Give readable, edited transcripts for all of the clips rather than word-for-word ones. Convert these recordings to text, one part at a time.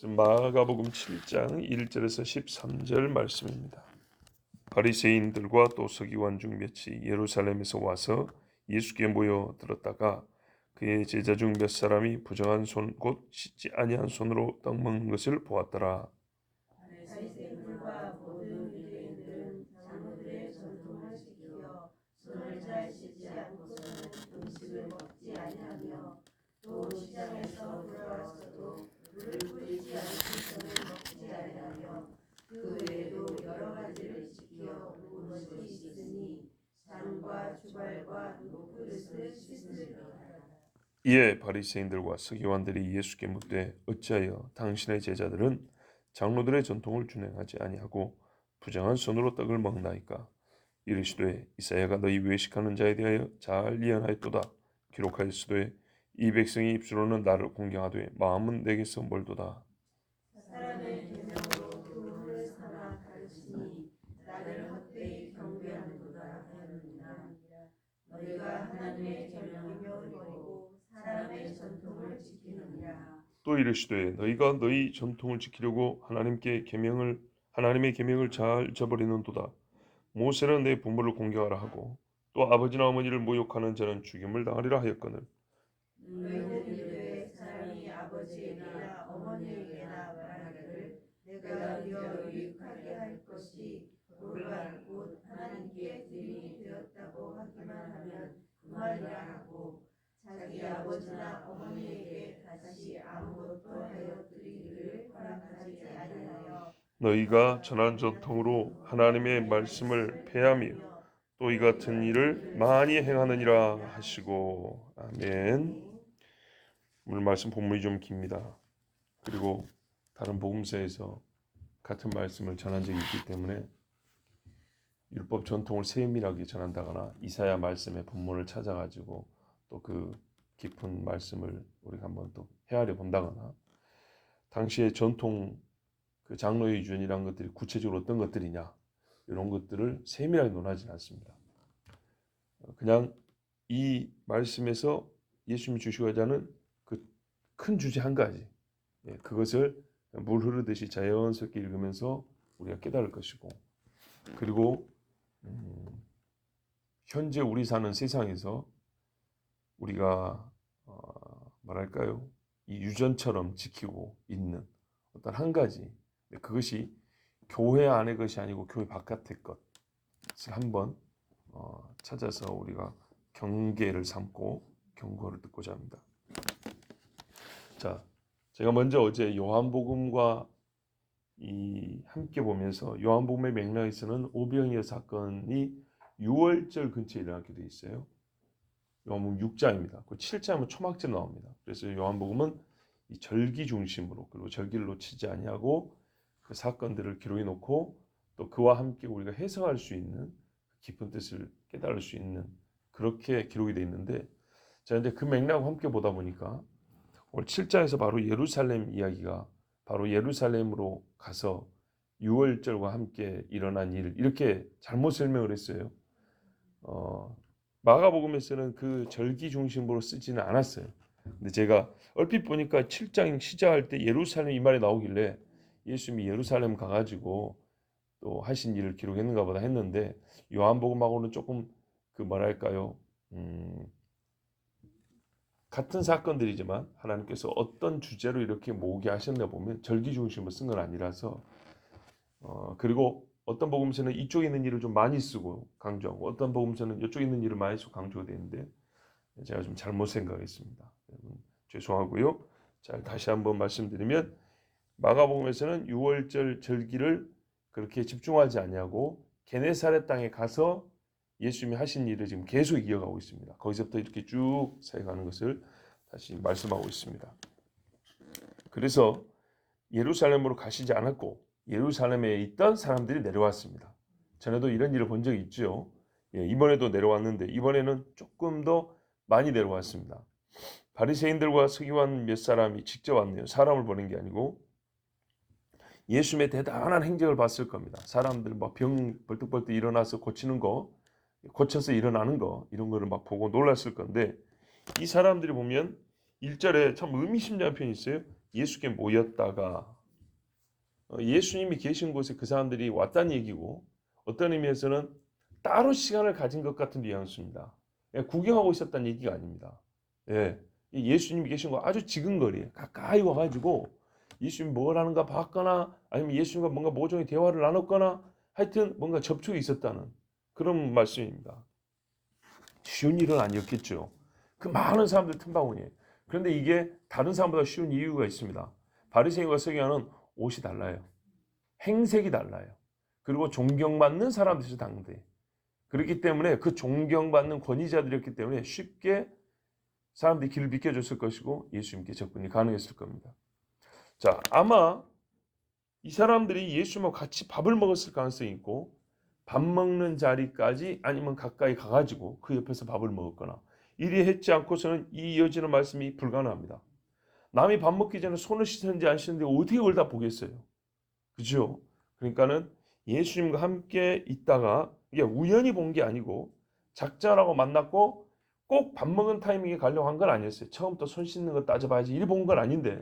마가복음 7장 1절에서 13절 말씀입니다. 바리새인들과 또 서기관 중 몇이 예루살렘에서 와서 예수께 모여 들었다가 그의 제자 중 몇 사람이 부정한 손 곧 씻지 아니한 손으로 떡 먹는 것을 보았더라. 바리새인들과 모든 유대인들은 장로들의 전통을 지켜 손을 잘 씻지 않고서는 음식을 먹지 아니하며 또 시장에서 돌아와서도 물을 뿌리지 않고서는 먹지 아니하며 그 외에도 여러 가지를 지켜 온 것이 있으니 잔과 주발과 녹그릇을 씻으리로다. 이에 바리새인들과 서기관들이 예수께 묻되 어찌하여 당신의 제자들은 장로들의 전통을 준행하지 아니하고 부정한 손으로 떡을 먹나이까? 이르시되 이사야가 너희 외식하는 자에 대하여 잘 예언하였도다. 기록하였으되 이 백성이 입술로는 나를 공경하되 마음은 내게서 멀도다. 사람의 계명으로 교훈을 삼아 가르치니 나를 헛되이 경배하는도다 하였느니라. 너희가 하나님의 계명을 버리고 사람의 전통을 지키느니라. 또 이르시되 너희가 너희 전통을 지키려고 하나님의 계명을 잘 저버리는도다. 모세는 내 부모를 공경하라 하고 또 아버지나 어머니를 모욕하는 자는 죽임을 당하리라 하였거늘 너희는 이르되 사람이 아버지에게나 어머니에게나 말하기를 내가 너희와 유익하게 할 것이 골반 곧 하나님께 드림이 되었다고 하기만 하면 그말이라 하고 자기 아버지나 어머니에게 다시 아무것도 하여 드리기를 허락하지 아니하여 너희가 전한 전통으로 하나님의 말씀을 폐하며 또 이 같은 일을 많이 행하느니라 하시고 아멘. 오늘 말씀 본문이 좀 깁니다. 그리고 다른 복음서에서 같은 말씀을 전한 적이 있기 때문에 율법 전통을 세밀하게 전한다거나 이사야 말씀의 본문을 찾아가지고 또 그 깊은 말씀을 우리가 한번 또 헤아려 본다거나 당시의 전통 그 장로의 유전이라는 것들이 구체적으로 어떤 것들이냐 이런 것들을 세밀하게 논하지는 않습니다. 그냥 이 말씀에서 예수님이 주시고자 하는 그 큰 주제 한 가지 그것을 물 흐르듯이 자연스럽게 읽으면서 우리가 깨달을 것이고 그리고 현재 우리 사는 세상에서 우리가 뭐랄까요 이 유전처럼 지키고 있는 어떤 한 가지 그것이 교회 안의 것이 아니고 교회 바깥의 것을 한번 찾아서 우리가 경계를 삼고 경고를 듣고자 합니다. 자, 제가 먼저 어제 요한복음과 함께 보면서 요한복음의 맥락에서는 오병이어 사건이 6월절 근처에 일어나게 되어 있어요. 요한복음 6장입니다. 그 7장은 초막절 나옵니다. 그래서 요한복음은 이 절기 중심으로 그리고 절기를 놓치지 아니하고 그 사건들을 기록해 놓고 또 그와 함께 우리가 해석할 수 있는 깊은 뜻을 깨달을 수 있는 그렇게 기록이 되어 있는데 자 이제 그 맥락과 함께 보다 보니까 오늘 7장에서 바로 예루살렘 이야기가 바로 예루살렘으로 가서 6월절과 함께 일어난 일 이렇게 잘못 설명을 했어요. 마가복음에서는 그 절기 중심으로 쓰지는 않았어요. 근데 제가 얼핏 보니까 7장 시작할 때 예루살렘 이 말이 나오길래 예수님이 예루살렘 가가지고 또 하신 일을 기록했는가 보다 했는데 요한복음하고는 조금 그 뭐랄까요 같은 사건들이지만 하나님께서 어떤 주제로 이렇게 모으게 하셨나 보면 절기 중심으로 쓴 건 아니라서 그리고 어떤 복음서는 이쪽에 있는 일을 좀 많이 쓰고 강조하고 어떤 복음서는 이쪽에 있는 일을 많이 쓰고 강조가 되는데 제가 좀 잘못 생각했습니다. 여러분 죄송하고요. 자 다시 한번 말씀드리면 마가복음에서는 6월절 절기를 그렇게 집중하지 아니하고 게네사렛 땅에 가서 예수님이 하신 일을 지금 계속 이어가고 있습니다. 거기서부터 이렇게 쭉 사역하는 것을 다시 말씀하고 있습니다. 그래서 예루살렘으로 가시지 않았고 예루살렘에 있던 사람들이 내려왔습니다. 전에도 이런 일을 본 적이 있죠. 이번에도 내려왔는데 이번에는 조금 더 많이 내려왔습니다. 바리새인들과 서기관 몇 사람이 직접 왔네요. 사람을 보낸 게 아니고 예수님의 대단한 행적을 봤을 겁니다. 사람들 막 병 벌떡벌떡 일어나서 고치는 거, 고쳐서 일어나는 거 이런 거를 막 보고 놀랐을 건데 이 사람들이 보면 1절에 참 의미심장한 표현이 있어요. 예수께 모였다가 예수님이 계신 곳에 그 사람들이 왔다는 얘기고, 어떤 의미에서는 따로 시간을 가진 것 같은 뉘앙스입니다. 구경하고 있었다는 얘기가 아닙니다. 예, 예수님이 계신 곳 아주 지근거리에 가까이 와가지고 예수님이 뭘 하는가 봤거나, 아니면 예수님과 뭔가 모종의 대화를 나눴거나, 하여튼 뭔가 접촉이 있었다는 그런 말씀입니다. 쉬운 일은 아니었겠죠. 그 많은 사람들 틈바구니에. 그런데 이게 다른 사람보다 쉬운 이유가 있습니다. 바리새인과 서기관은 옷이 달라요. 행색이 달라요. 그리고 존경받는 사람들이 당대. 그렇기 때문에 그 존경받는 권위자들이었기 때문에 쉽게 사람들이 길을 비켜줬을 것이고 예수님께 접근이 가능했을 겁니다. 자, 아마 이 사람들이 예수님과 같이 밥을 먹었을 가능성이 있고, 밥 먹는 자리까지 아니면 가까이 가가지고 그 옆에서 밥을 먹었거나, 이리 했지 않고서는 이 이어지는 말씀이 불가능합니다. 남이 밥 먹기 전에 손을 씻었는지 안 씻었는지 어떻게 그걸 다 보겠어요? 그죠? 그러니까는 예수님과 함께 있다가 이게 우연히 본 게 아니고 작자라고 만났고 꼭 밥 먹은 타이밍에 가려고 한 건 아니었어요. 처음부터 손 씻는 거 따져봐야지 이리 본 건 아닌데,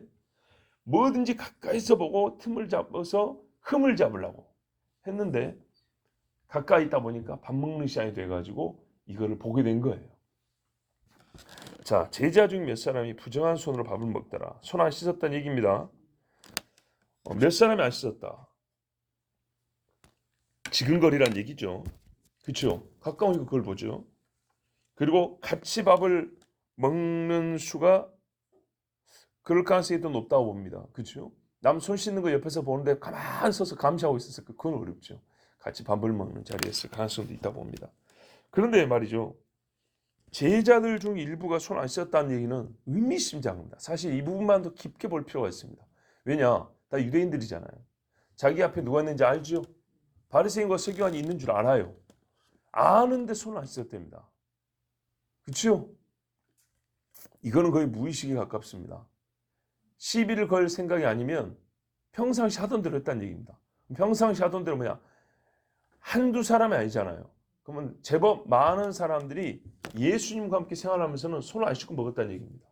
뭐든지 가까이서 보고 틈을 잡아서 흠을 잡으려고 했는데, 가까이 있다 보니까 밥 먹는 시간이 돼가지고 이거를 보게 된 거예요. 자, 제자 중 몇 사람이 부정한 손으로 밥을 먹더라. 손 안 씻었다는 얘기입니다. 몇 사람이 안 씻었다. 지근거리란 얘기죠. 그렇죠? 가까우니까 그걸 보죠. 그리고 같이 밥을 먹는 수가 그럴 가능성이 더 높다고 봅니다. 그렇죠? 남 손 씻는 거 옆에서 보는데 가만히 서서 감시하고 있었을 거, 그건 어렵죠. 같이 밥을 먹는 자리였을 가능성도 있다고 봅니다. 그런데 말이죠, 제자들 중 일부가 손 안 씻었다는 얘기는 의미심장합니다. 사실 이 부분만 더 깊게 볼 필요가 있습니다. 왜냐? 다 유대인들이잖아요. 자기 앞에 누가 있는지 알죠? 바리새인과 서기관이 있는 줄 알아요. 아는데 손 안 씻었답니다. 그렇죠? 이거는 거의 무의식에 가깝습니다. 시비를 걸 생각이 아니면 평상시 하던 대로 했다는 얘기입니다. 평상시 하던 대로 뭐냐? 한두 사람이 아니잖아요. 그러면 제법 많은 사람들이 예수님과 함께 생활하면서는 손을 안 씻고 먹었다는 얘기입니다.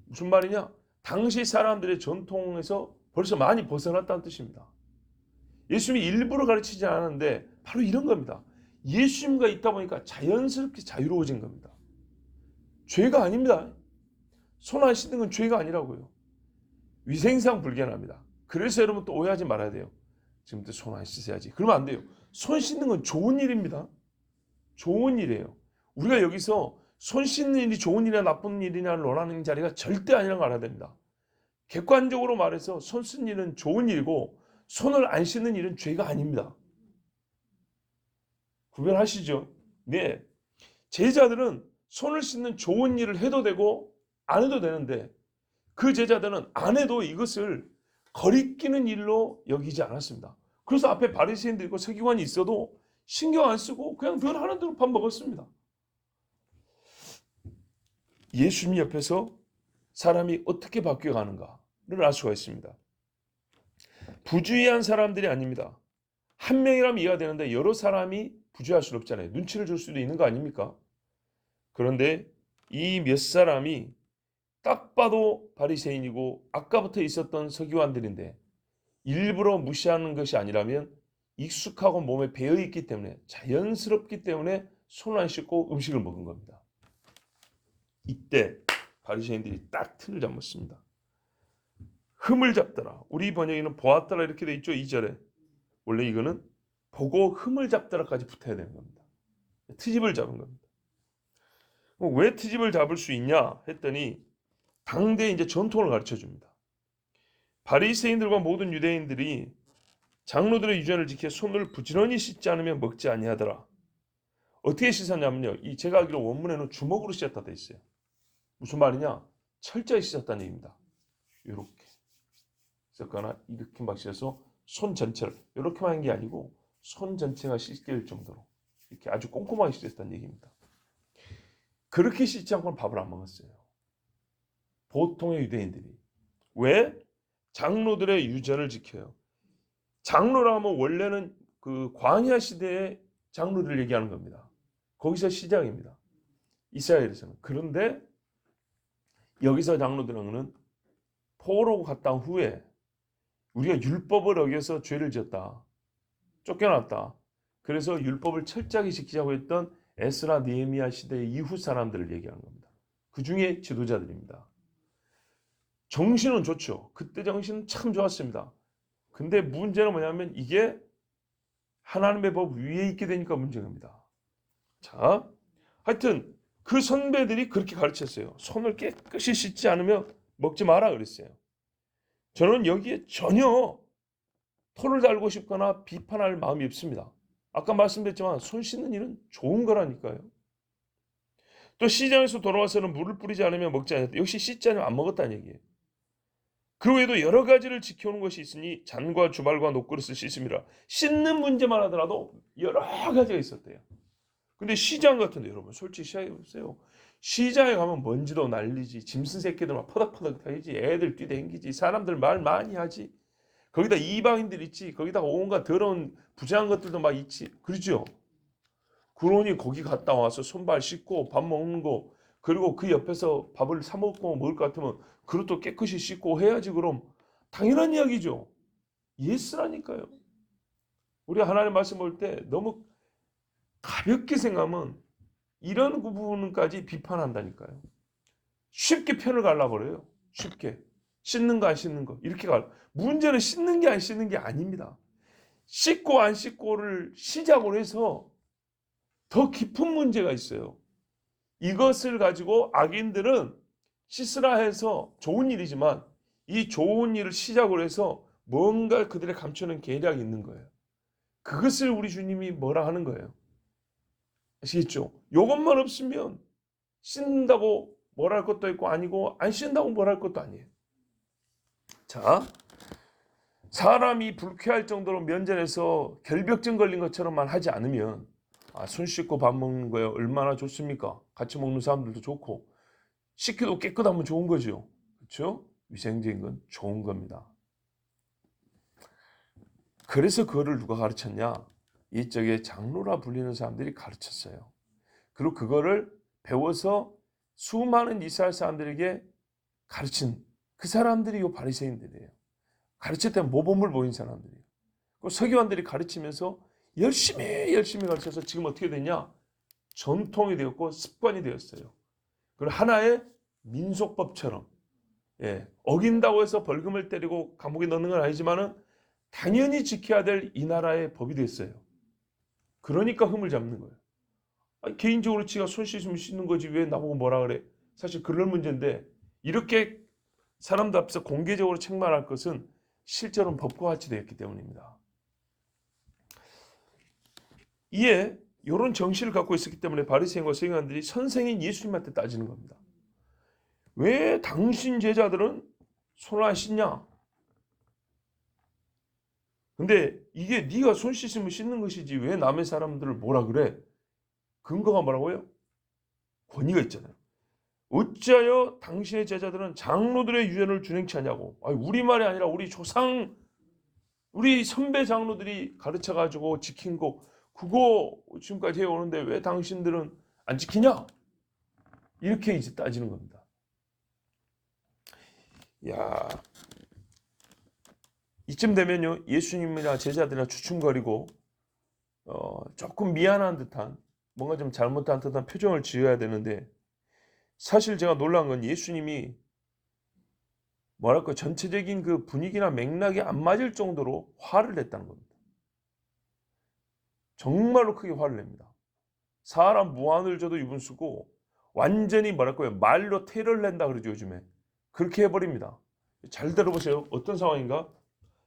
무슨 말이냐? 당시 사람들의 전통에서 벌써 많이 벗어났다는 뜻입니다. 예수님이 일부러 가르치지 않았는데 바로 이런 겁니다. 예수님과 있다 보니까 자연스럽게 자유로워진 겁니다. 죄가 아닙니다. 손 안 씻는 건 죄가 아니라고요. 위생상 불견합니다. 그래서 여러분 또 오해하지 말아야 돼요. 지금부터 손 안 씻어야지. 그러면 안 돼요. 손 씻는 건 좋은 일입니다. 좋은 일이에요. 우리가 여기서 손 씻는 일이 좋은 일이냐 나쁜 일이냐를 논하는 자리가 절대 아니라는 걸 알아야 됩니다. 객관적으로 말해서 손 씻는 일은 좋은 일이고 손을 안 씻는 일은 죄가 아닙니다. 구별하시죠? 네. 제자들은 손을 씻는 좋은 일을 해도 되고 안 해도 되는데, 그 제자들은 안 해도 이것을 거리끼는 일로 여기지 않았습니다. 그래서 앞에 바리새인들 있고 서기관이 있어도 신경 안 쓰고 그냥 늘 하는 대로 밥 먹었습니다. 예수님 옆에서 사람이 어떻게 바뀌어가는가를 알 수가 있습니다. 부주의한 사람들이 아닙니다. 한 명이라면 이해가 되는데 여러 사람이 부주의할 수는 없잖아요. 눈치를 줄 수도 있는 거 아닙니까? 그런데 이 몇 사람이 딱 봐도 바리새인이고 아까부터 있었던 서기관들인데 일부러 무시하는 것이 아니라면 익숙하고 몸에 배어있기 때문에, 자연스럽기 때문에 손을 안 씻고 음식을 먹은 겁니다. 이때 바리새인들이 딱 틀을 잡았습니다. 흠을 잡더라. 우리 번역에는 보았더라 이렇게 돼 있죠. 2절에. 원래 이거는 보고 흠을 잡더라까지 붙어야 되는 겁니다. 트집을 잡은 겁니다. 왜 트집을 잡을 수 있냐 했더니 당대의 이제 전통을 가르쳐 줍니다. 바리새인들과 모든 유대인들이 장로들의 유전을 지켜 손을 부지런히 씻지 않으면 먹지 아니하더라. 어떻게 씻었냐면요, 이 제가 알기로 원문에는 주먹으로 씻었다 돼 있어요. 무슨 말이냐? 철저히 씻었다는 얘기입니다. 이렇게 씻었거나 이렇게 막 씻어서 손 전체를, 이렇게만 한 게 아니고 손 전체가 씻길 정도로 이렇게 아주 꼼꼼하게 씻었다는 얘기입니다. 그렇게 씻지 않고는 밥을 안 먹었어요. 보통의 유대인들이. 왜? 장로들의 유전을 지켜요. 장로라 하면 원래는 그 광야 시대의 장로를 얘기하는 겁니다. 거기서 시작입니다. 이스라엘에서는. 그런데 여기서 장로들은 포로로 갔다 온 후에 우리가 율법을 어겨서 죄를 지었다. 쫓겨났다. 그래서 율법을 철저하게 지키자고 했던 에스라 느헤미야 시대의 이후 사람들을 얘기하는 겁니다. 그 중에 지도자들입니다. 정신은 좋죠. 그때 정신은 참 좋았습니다. 근데 문제는 뭐냐면 이게 하나님의 법 위에 있게 되니까 문제입니다. 자, 하여튼 그 선배들이 그렇게 가르쳤어요. 손을 깨끗이 씻지 않으면 먹지 마라 그랬어요. 저는 여기에 전혀 토를 달고 싶거나 비판할 마음이 없습니다. 아까 말씀드렸지만 손 씻는 일은 좋은 거라니까요. 또 시장에서 돌아와서는 물을 뿌리지 않으면 먹지 않았다. 역시 씻지 않으면 안 먹었다는 얘기예요. 그 외에도 여러 가지를 지켜오는 것이 있으니 잔과 주발과 녹그릇을 씻음이라. 씻는 문제만 하더라도 여러 가지가 있었대요. 근데 시장 같은데 여러분 솔직히 시장해보세요. 시장에 가면 먼지도 날리지, 짐승 새끼들 막 퍼덕퍼덕 다니지, 애들 뛰댕기지, 사람들 말 많이 하지. 거기다 이방인들 있지, 거기다 온갖 더러운 부정한 것들도 막 있지, 그러죠. 그러니 거기 갔다 와서 손발 씻고 밥 먹는 거, 그리고 그 옆에서 밥을 사 먹고 먹을 것 같으면 그릇도 깨끗이 씻고 해야지. 그럼 당연한 이야기죠. 예스라니까요. 우리 하나님 말씀 볼 때 너무 가볍게 생각하면 이런 부분까지 비판한다니까요. 쉽게 편을 갈라 그래요. 쉽게. 씻는 거 안 씻는 거 이렇게 갈. 문제는 씻는 게 안 씻는 게 아닙니다. 씻고 안 씻고를 시작으로 해서 더 깊은 문제가 있어요. 이것을 가지고 악인들은 씻으라 해서 좋은 일이지만 이 좋은 일을 시작으로 해서 뭔가 그들의 감추는 계략이 있는 거예요. 그것을 우리 주님이 뭐라 하는 거예요. 아시겠죠? 이것만 없으면 씻는다고 뭐라 할 것도 있고 아니고 안 씻는다고 뭐라 할 것도 아니에요. 자, 사람이 불쾌할 정도로 면전에서 결벽증 걸린 것처럼만 하지 않으면 손 씻고 밥 먹는 거예요. 얼마나 좋습니까? 같이 먹는 사람들도 좋고 씻기도 깨끗하면 좋은 거죠. 그렇죠? 위생적인 건 좋은 겁니다. 그래서 그거를 누가 가르쳤냐? 이쪽에 장로라 불리는 사람들이 가르쳤어요. 그리고 그거를 배워서 수많은 이스라엘 사람들에게 가르친 그 사람들이 요 바리새인들이에요. 가르칠 때 모범을 보인 사람들이에요. 그 서기관들이 가르치면서 열심히 가르쳐서 지금 어떻게 됐냐? 전통이 되었고 습관이 되었어요. 그리고 하나의 민속법처럼 어긴다고 해서 벌금을 때리고 감옥에 넣는 건 아니지만은 당연히 지켜야 될 이 나라의 법이 됐어요. 그러니까 흠을 잡는 거예요. 아니, 개인적으로 지가 손 씻으면 씻는 거지 왜 나보고 뭐라 그래? 사실 그럴 문제인데 이렇게 사람들 앞에서 공개적으로 책망할 것은 실제로는 법과 같이 되었기 때문입니다. 이에 이런 정신을 갖고 있었기 때문에 바리새인과 서기관들이 선생인 예수님한테 따지는 겁니다. 왜 당신 제자들은 손을 안 씻냐? 근데 이게 네가 손 씻으면 씻는 것이지 왜 남의 사람들을 뭐라 그래? 근거가 뭐라고요? 권위가 있잖아요. 어찌하여 당신의 제자들은 장로들의 유전을 준행치 않냐고. 아니, 우리 말이 아니라 우리 조상, 우리 선배 장로들이 가르쳐가지고 지킨 거 그거 지금까지 해오는데 왜 당신들은 안 지키냐? 이렇게 이제 따지는 겁니다. 야, 이쯤 되면요 예수님이나 제자들이나 주춤거리고 조금 미안한 듯한 뭔가 좀 잘못한 듯한 표정을 지어야 되는데 사실 제가 놀란 건 예수님이 뭐랄까 전체적인 그 분위기나 맥락이 안 맞을 정도로 화를 냈다는 겁니다. 정말로 크게 화를 냅니다. 사람 무한을 줘도 유분 쓰고 완전히 뭐랄까요 말로 테러를 낸다 그러죠 요즘에. 그렇게 해버립니다. 잘 들어보세요. 어떤 상황인가?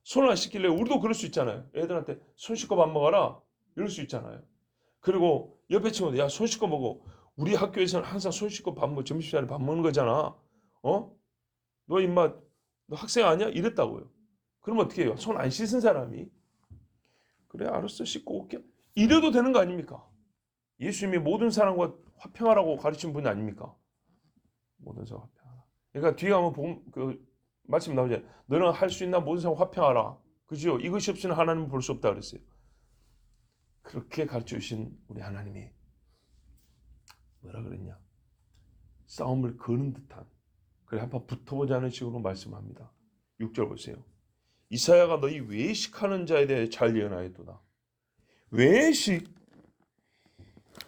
손을 안 씻길래 우리도 그럴 수 있잖아요. 애들한테 손 씻고 밥 먹어라 이럴 수 있잖아요. 그리고 옆에 친구들 야 손 씻고 먹어. 우리 학교에서는 항상 손 씻고 점심시간에 밥 먹는 거잖아. 너 임마 너 학생 아니야? 이랬다고요. 그러면 어떻게 해요? 손 안 씻은 사람이 그래 알았어 씻고 올게 이래도 되는 거 아닙니까? 예수님이 모든 사람과 화평하라고 가르친 분이 아닙니까? 모든 사람 화평하라. 그러니까 뒤에 가면 그 말씀 나오죠. 너는 할 수 있나 모든 사람 화평하라. 그죠? 이것이 없이는 하나님을 볼 수 없다 그랬어요. 그렇게 가르쳐 주신 우리 하나님이 뭐라 그랬냐? 싸움을 거는 듯한 그래 한번 붙어보자는 식으로 말씀합니다. 6절 보세요. 이사야가 너희 외식하는 자에 대해 잘 예언하였도다. 외식,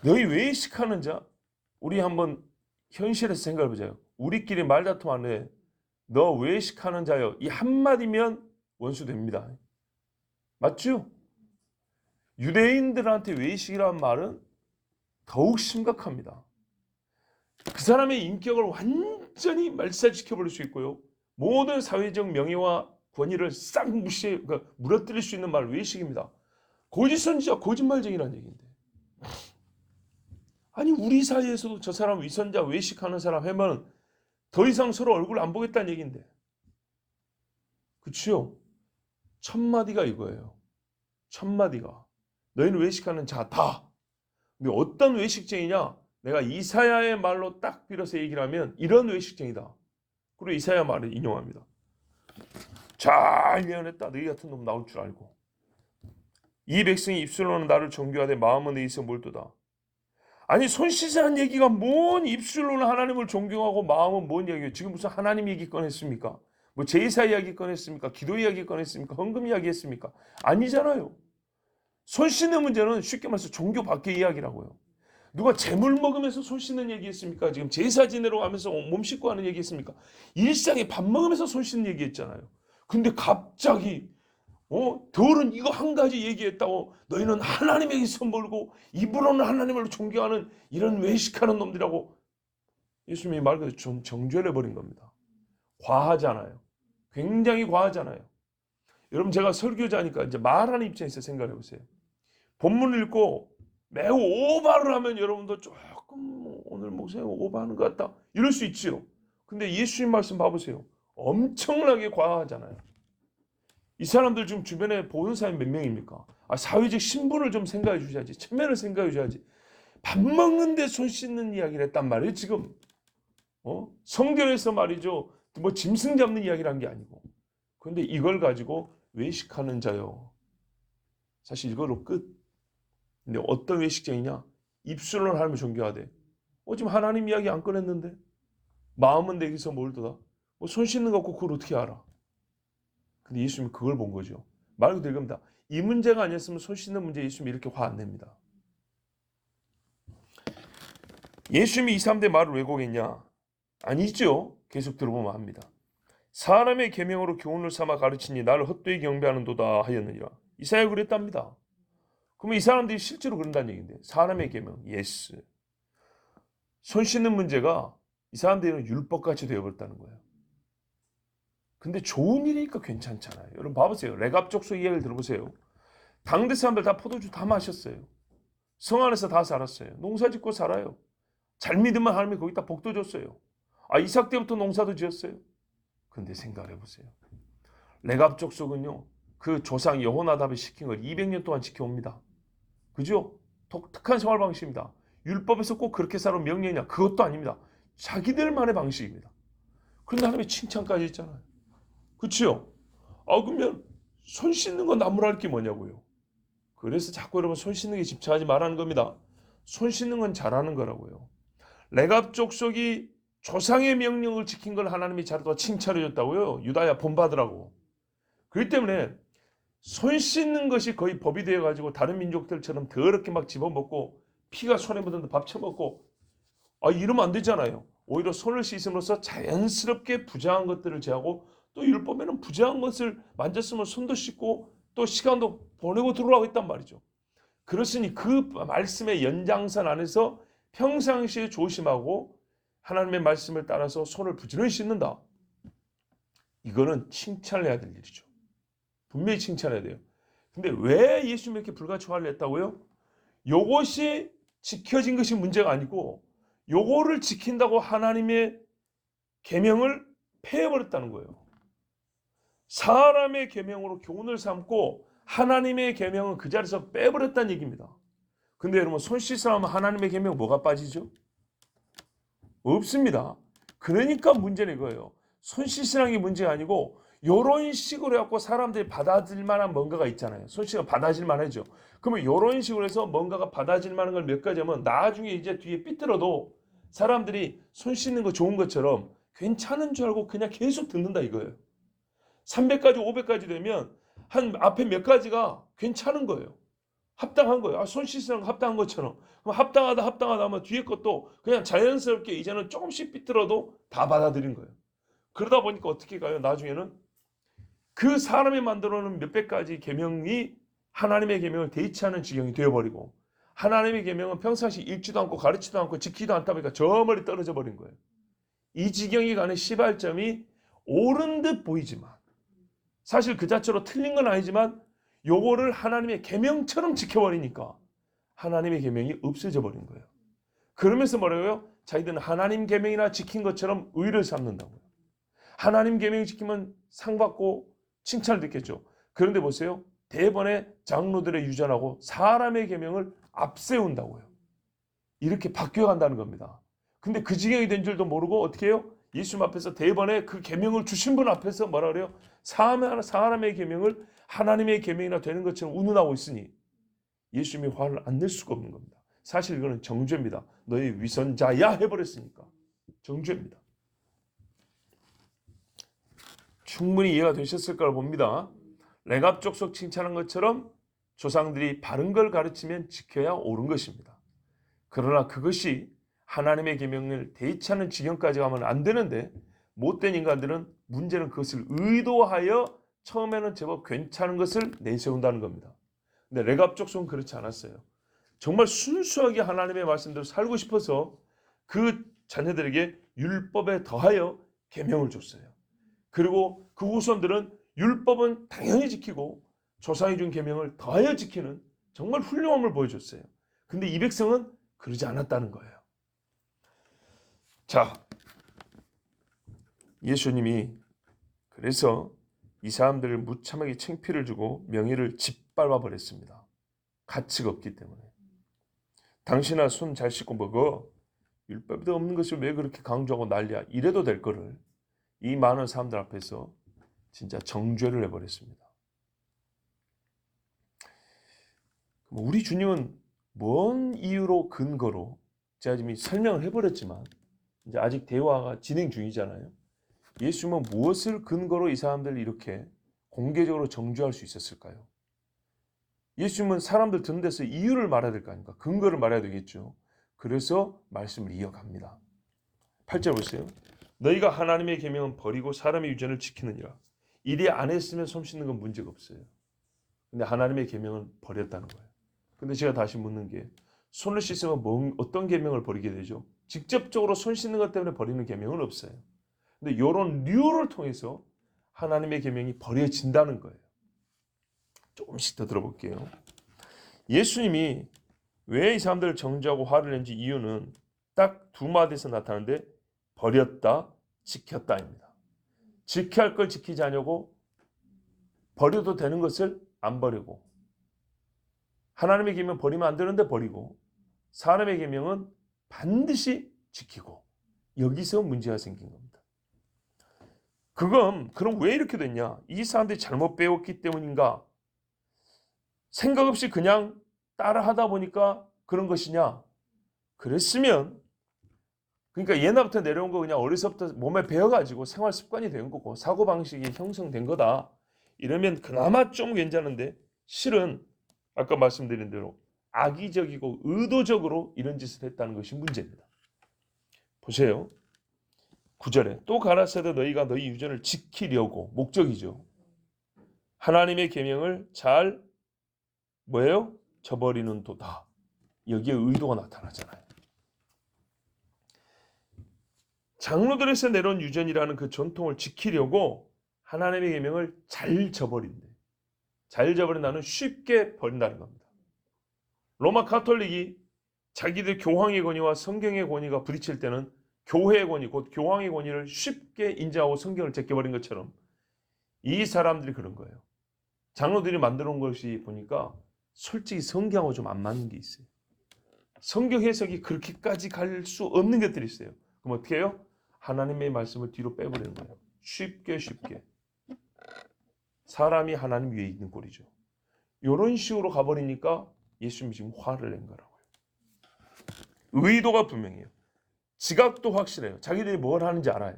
너희 외식하는 자, 우리 한번 현실에서 생각해보자요. 우리끼리 말다툼하는데 너 외식하는 자여, 이 한마디면 원수됩니다. 맞죠? 유대인들한테 외식이라는 말은 더욱 심각합니다. 그 사람의 인격을 완전히 말살시켜버릴 수 있고요. 모든 사회적 명예와 권위를 싹 무너뜨릴 수 있는 말 외식입니다. 거짓 선지자, 거짓말쟁이라는 얘기인데. 아니 우리 사이에서도 저 사람 위선자, 외식하는 사람 하면 더 이상 서로 얼굴 안 보겠다는 얘기인데. 그치요? 첫 마디가 이거예요. 첫 마디가 너희는 외식하는 자다. 근데 어떤 외식쟁이냐? 내가 이사야의 말로 딱 빌어서 얘기를 하면 이런 외식쟁이다. 그리고 이사야 말을 인용합니다. 잘 예언했다. 너희 같은 놈 나올 줄 알고. 이 백성이 입술로는 나를 존귀하되 마음은 내 입에 몰두다. 아니 손 씻으라는 얘기가 뭔 입술로는 하나님을 존경하고 마음은 뭔 얘기예요? 지금 무슨 하나님 얘기 꺼냈습니까? 뭐 제사 이야기 꺼냈습니까? 기도 이야기 꺼냈습니까? 헌금 이야기 했습니까? 아니잖아요. 손 씻는 문제는 쉽게 말해서 종교 밖의 이야기라고요. 누가 재물 먹으면서 손 씻는 얘기 했습니까? 지금 제사 지내러 가면서 몸 씻고 하는 얘기 했습니까? 일상에 밥 먹으면서 손 씻는 얘기 했잖아요. 근데 갑자기 들은 이거 한 가지 얘기했다고 너희는 하나님에게 선물고 입으로는 하나님을 존경하는 이런 외식하는 놈들이라고 예수님이 말 그대로 좀 정죄해버린 겁니다. 과하잖아요. 굉장히 과하잖아요. 여러분 제가 설교자니까 이제 말하는 입장에서 생각해 보세요. 본문을 읽고 매우 오바를 하면 여러분도 조금 오늘 목사님 오바하는 것 같다 이럴 수 있지요. 근데 예수님 말씀 봐보세요. 엄청나게 과하잖아요. 이 사람들 지금 주변에 보는 사람이 몇 명입니까? 사회적 신분을 좀 생각해 주셔야지. 체면을 생각해 줘야지. 밥 먹는데 손 씻는 이야기를 했단 말이에요 지금. 성경에서 말이죠. 뭐 짐승 잡는 이야기를 한 게 아니고. 그런데 이걸 가지고 외식하는 자요. 사실 이거로 끝. 근데 어떤 외식쟁이냐? 입술로 하나님을 존경하되. 지금 하나님 이야기 안 꺼냈는데? 마음은 내게서 멀더다. 손 씻는 거 갖고 그걸 어떻게 알아? 근데 예수님이 그걸 본 거죠. 말 그대로 이겁니다. 이 문제가 아니었으면 손 씻는 문제 예수님이 이렇게 화 안 냅니다. 예수님이 이 사람들의 말을 왜곡했냐? 아니죠. 계속 들어보면 합니다. 사람의 계명으로 교훈을 삼아 가르치니 나를 헛되이 경배하는도다 하였느니라. 이사야 그랬답니다. 그러면 이 사람들이 실제로 그런다는 얘기인데 사람의 계명, 예스. 손 씻는 문제가 이 사람들은 율법같이 되어버렸다는 거예요. 근데 좋은 일이니까 괜찮잖아요. 여러분 봐보세요. 레갑 족속 이야기를 들어보세요. 당대 사람들 다 포도주 다 마셨어요. 성 안에서 다 살았어요. 농사 짓고 살아요. 잘 믿으면 하나님이 거기다 복도 줬어요. 이삭 때부터 농사도 지었어요. 근데 생각해 보세요. 레갑 족속은요. 그 조상 여호나답이 시킨 걸 200년 동안 지켜옵니다. 그죠? 독특한 생활 방식입니다. 율법에서 꼭 그렇게 살아온 명령이냐? 그것도 아닙니다. 자기들만의 방식입니다. 그런데 하나님의 칭찬까지 있잖아요. 그렇죠? 그러면 손 씻는 건 나무랄 게 뭐냐고요. 그래서 자꾸 여러분 손 씻는 게 집착하지 말라는 겁니다. 손 씻는 건 잘하는 거라고요. 레갑 족속이 조상의 명령을 지킨 걸 하나님이 자르고 칭찬해 줬다고요. 유다야 본받으라고. 그렇기 때문에 손 씻는 것이 거의 법이 되어가지고 다른 민족들처럼 더럽게 막 집어먹고 피가 손에 묻은데 밥 처먹고 이러면 안 되잖아요. 오히려 손을 씻음으로써 자연스럽게 부정한 것들을 제하고 또 율법에는 부정한 것을 만졌으면 손도 씻고 또 시간도 보내고 들어오라고 했단 말이죠. 그렇으니 그 말씀의 연장선 안에서 평상시에 조심하고 하나님의 말씀을 따라서 손을 부지런히 씻는다. 이거는 칭찬을 해야 될 일이죠. 분명히 칭찬해야 돼요. 근데 왜 예수님이 이렇게 불가촉하려 했다고요? 요것이 지켜진 것이 문제가 아니고 요거를 지킨다고 하나님의 계명을 폐해버렸다는 거예요. 사람의 계명으로 교훈을 삼고 하나님의 계명은 그 자리에서 빼버렸다는 얘기입니다. 근데 여러분 손 씻으라면 하나님의 계명 뭐가 빠지죠? 없습니다. 그러니까 문제는 이거예요. 손 씻으라는 게 문제가 아니고 이런 식으로 해갖고 사람들이 받아들일 만한 뭔가가 있잖아요. 손 씻으면 받아들일 만하죠. 그러면 이런 식으로 해서 뭔가가 받아들일 만한 걸 몇 가지 하면 나중에 이제 뒤에 삐뚤어도 사람들이 손 씻는 거 좋은 것처럼 괜찮은 줄 알고 그냥 계속 듣는다 이거예요. 300가지, 500가지 되면 한 앞에 몇 가지가 괜찮은 거예요. 합당한 거예요. 손 씻으는 거 합당한 것처럼. 그럼 합당하다 하면 뒤에 것도 그냥 자연스럽게 이제는 조금씩 삐뚤어도 다 받아들인 거예요. 그러다 보니까 어떻게 가요? 나중에는 그 사람이 만들어 놓은 몇백 가지 계명이 하나님의 계명을 대체하는 지경이 되어버리고, 하나님의 계명은 평상시 읽지도 않고 가르치지도 않고 지키지도 않다 보니까 저 멀리 떨어져 버린 거예요. 이 지경이 가는 시발점이 옳은 듯 보이지만 사실 그 자체로 틀린 건 아니지만 요거를 하나님의 계명처럼 지켜버리니까 하나님의 계명이 없어져 버린 거예요. 그러면서 뭐라고요? 자기들은 하나님 계명이나 지킨 것처럼 의를 삼는다고요. 하나님 계명 지키면 상 받고 칭찬을 듣겠죠. 그런데 보세요. 대번에 장로들의 유전하고 사람의 계명을 앞세운다고요. 이렇게 바뀌어간다는 겁니다. 근데 그 지경이 된 줄도 모르고 어떻게 해요? 예수님 앞에서 대번에 그 계명을 주신 분 앞에서 뭐라 그래요? 사람의 계명을 하나님의 계명이나 되는 것처럼 운운하고 있으니 예수님이 화를 안 낼 수가 없는 겁니다. 사실 이거는 정죄입니다. 너희 위선자야 해버렸으니까 정죄입니다. 충분히 이해가 되셨을 거라 봅니다. 레갑 족속 칭찬한 것처럼 조상들이 바른 걸 가르치면 지켜야 옳은 것입니다. 그러나 그것이 하나님의 계명을 대체하는 지경까지 가면 안 되는데, 못된 인간들은 문제는 그것을 의도하여 처음에는 제법 괜찮은 것을 내세운다는 겁니다. 근데 레갑 족속은 그렇지 않았어요. 정말 순수하게 하나님의 말씀대로 살고 싶어서 그 자녀들에게 율법에 더하여 계명을 줬어요. 그리고 그 후손들은 율법은 당연히 지키고 조상이 준 계명을 더하여 지키는 정말 훌륭함을 보여줬어요. 근데 이 백성은 그러지 않았다는 거예요. 자, 예수님이 그래서 이 사람들을 무참하게 창피를 주고 명예를 짓밟아 버렸습니다. 가치가 없기 때문에. 당신아 손 잘 씻고 먹어. 율법에도 없는 것을 왜 그렇게 강조하고 난리야. 이래도 될 거를 이 많은 사람들 앞에서 진짜 정죄를 해버렸습니다. 우리 주님은 뭔 이유로 근거로, 제가 지금 설명을 해버렸지만 이제 아직 대화가 진행 중이잖아요. 예수님은 무엇을 근거로 이 사람들을 이렇게 공개적으로 정죄할 수 있었을까요? 예수님은 사람들 듣는 데서 이유를 말해야 될 거 아닙니까? 근거를 말해야 되겠죠. 그래서 말씀을 이어갑니다. 8절 보세요. 너희가 하나님의 계명은 버리고 사람의 유전을 지키느니라. 이리 안 했으면 손 씻는 건 문제가 없어요. 근데 하나님의 계명은 버렸다는 거예요. 근데 제가 다시 묻는 게, 손을 씻으면 어떤 계명을 버리게 되죠? 직접적으로 손 씻는 것 때문에 버리는 계명은 없어요. 근데 이런 류를 통해서 하나님의 계명이 버려진다는 거예요. 조금씩 더 들어볼게요. 예수님이 왜 이 사람들을 정죄하고 화를 낸지 이유는 딱 두 마디에서 나타나는데, 버렸다, 지켰다입니다. 지켜야 할 걸 지키지 않으려고 버려도 되는 것을 안 버리고, 하나님의 계명 버리면 안 되는데 버리고, 사람의 계명은 반드시 지키고, 여기서 문제가 생긴 겁니다. 그럼 왜 이렇게 됐냐? 이 사람들이 잘못 배웠기 때문인가? 생각 없이 그냥 따라하다 보니까 그런 것이냐? 그랬으면, 그러니까 옛날부터 내려온 거 그냥 어려서부터 몸에 배워가지고 생활 습관이 된 거고 사고방식이 형성된 거다. 이러면 그나마 좀 괜찮은데, 실은 아까 말씀드린 대로 악의적이고 의도적으로 이런 짓을 했다는 것이 문제입니다. 보세요. 9절에 또 가라사대 너희가 너희 유전을 지키려고, 목적이죠. 하나님의 계명을 잘 뭐예요? 저버리는 도다. 여기에 의도가 나타나잖아요. 장로들에서 내려온 유전이라는 그 전통을 지키려고 하나님의 계명을 잘 저버린대. 잘 저버린다는 쉽게 버린다는 겁니다. 로마 가톨릭이 자기들 교황의 권위와 성경의 권위가 부딪힐 때는 교회의 권위, 곧 교황의 권위를 쉽게 인정하고 성경을 제껴버린 것처럼 이 사람들이 그런 거예요. 장로들이 만들어 온 것이 보니까 솔직히 성경하고 좀 안 맞는 게 있어요. 성경 해석이 그렇게까지 갈 수 없는 것들이 있어요. 그럼 어떻게 해요? 하나님의 말씀을 뒤로 빼버리는 거예요. 쉽게. 사람이 하나님 위에 있는 꼴이죠. 이런 식으로 가버리니까 예수님이 지금 화를 낸 거라고요. 의도가 분명해요. 지각도 확실해요. 자기들이 뭘 하는지 알아요.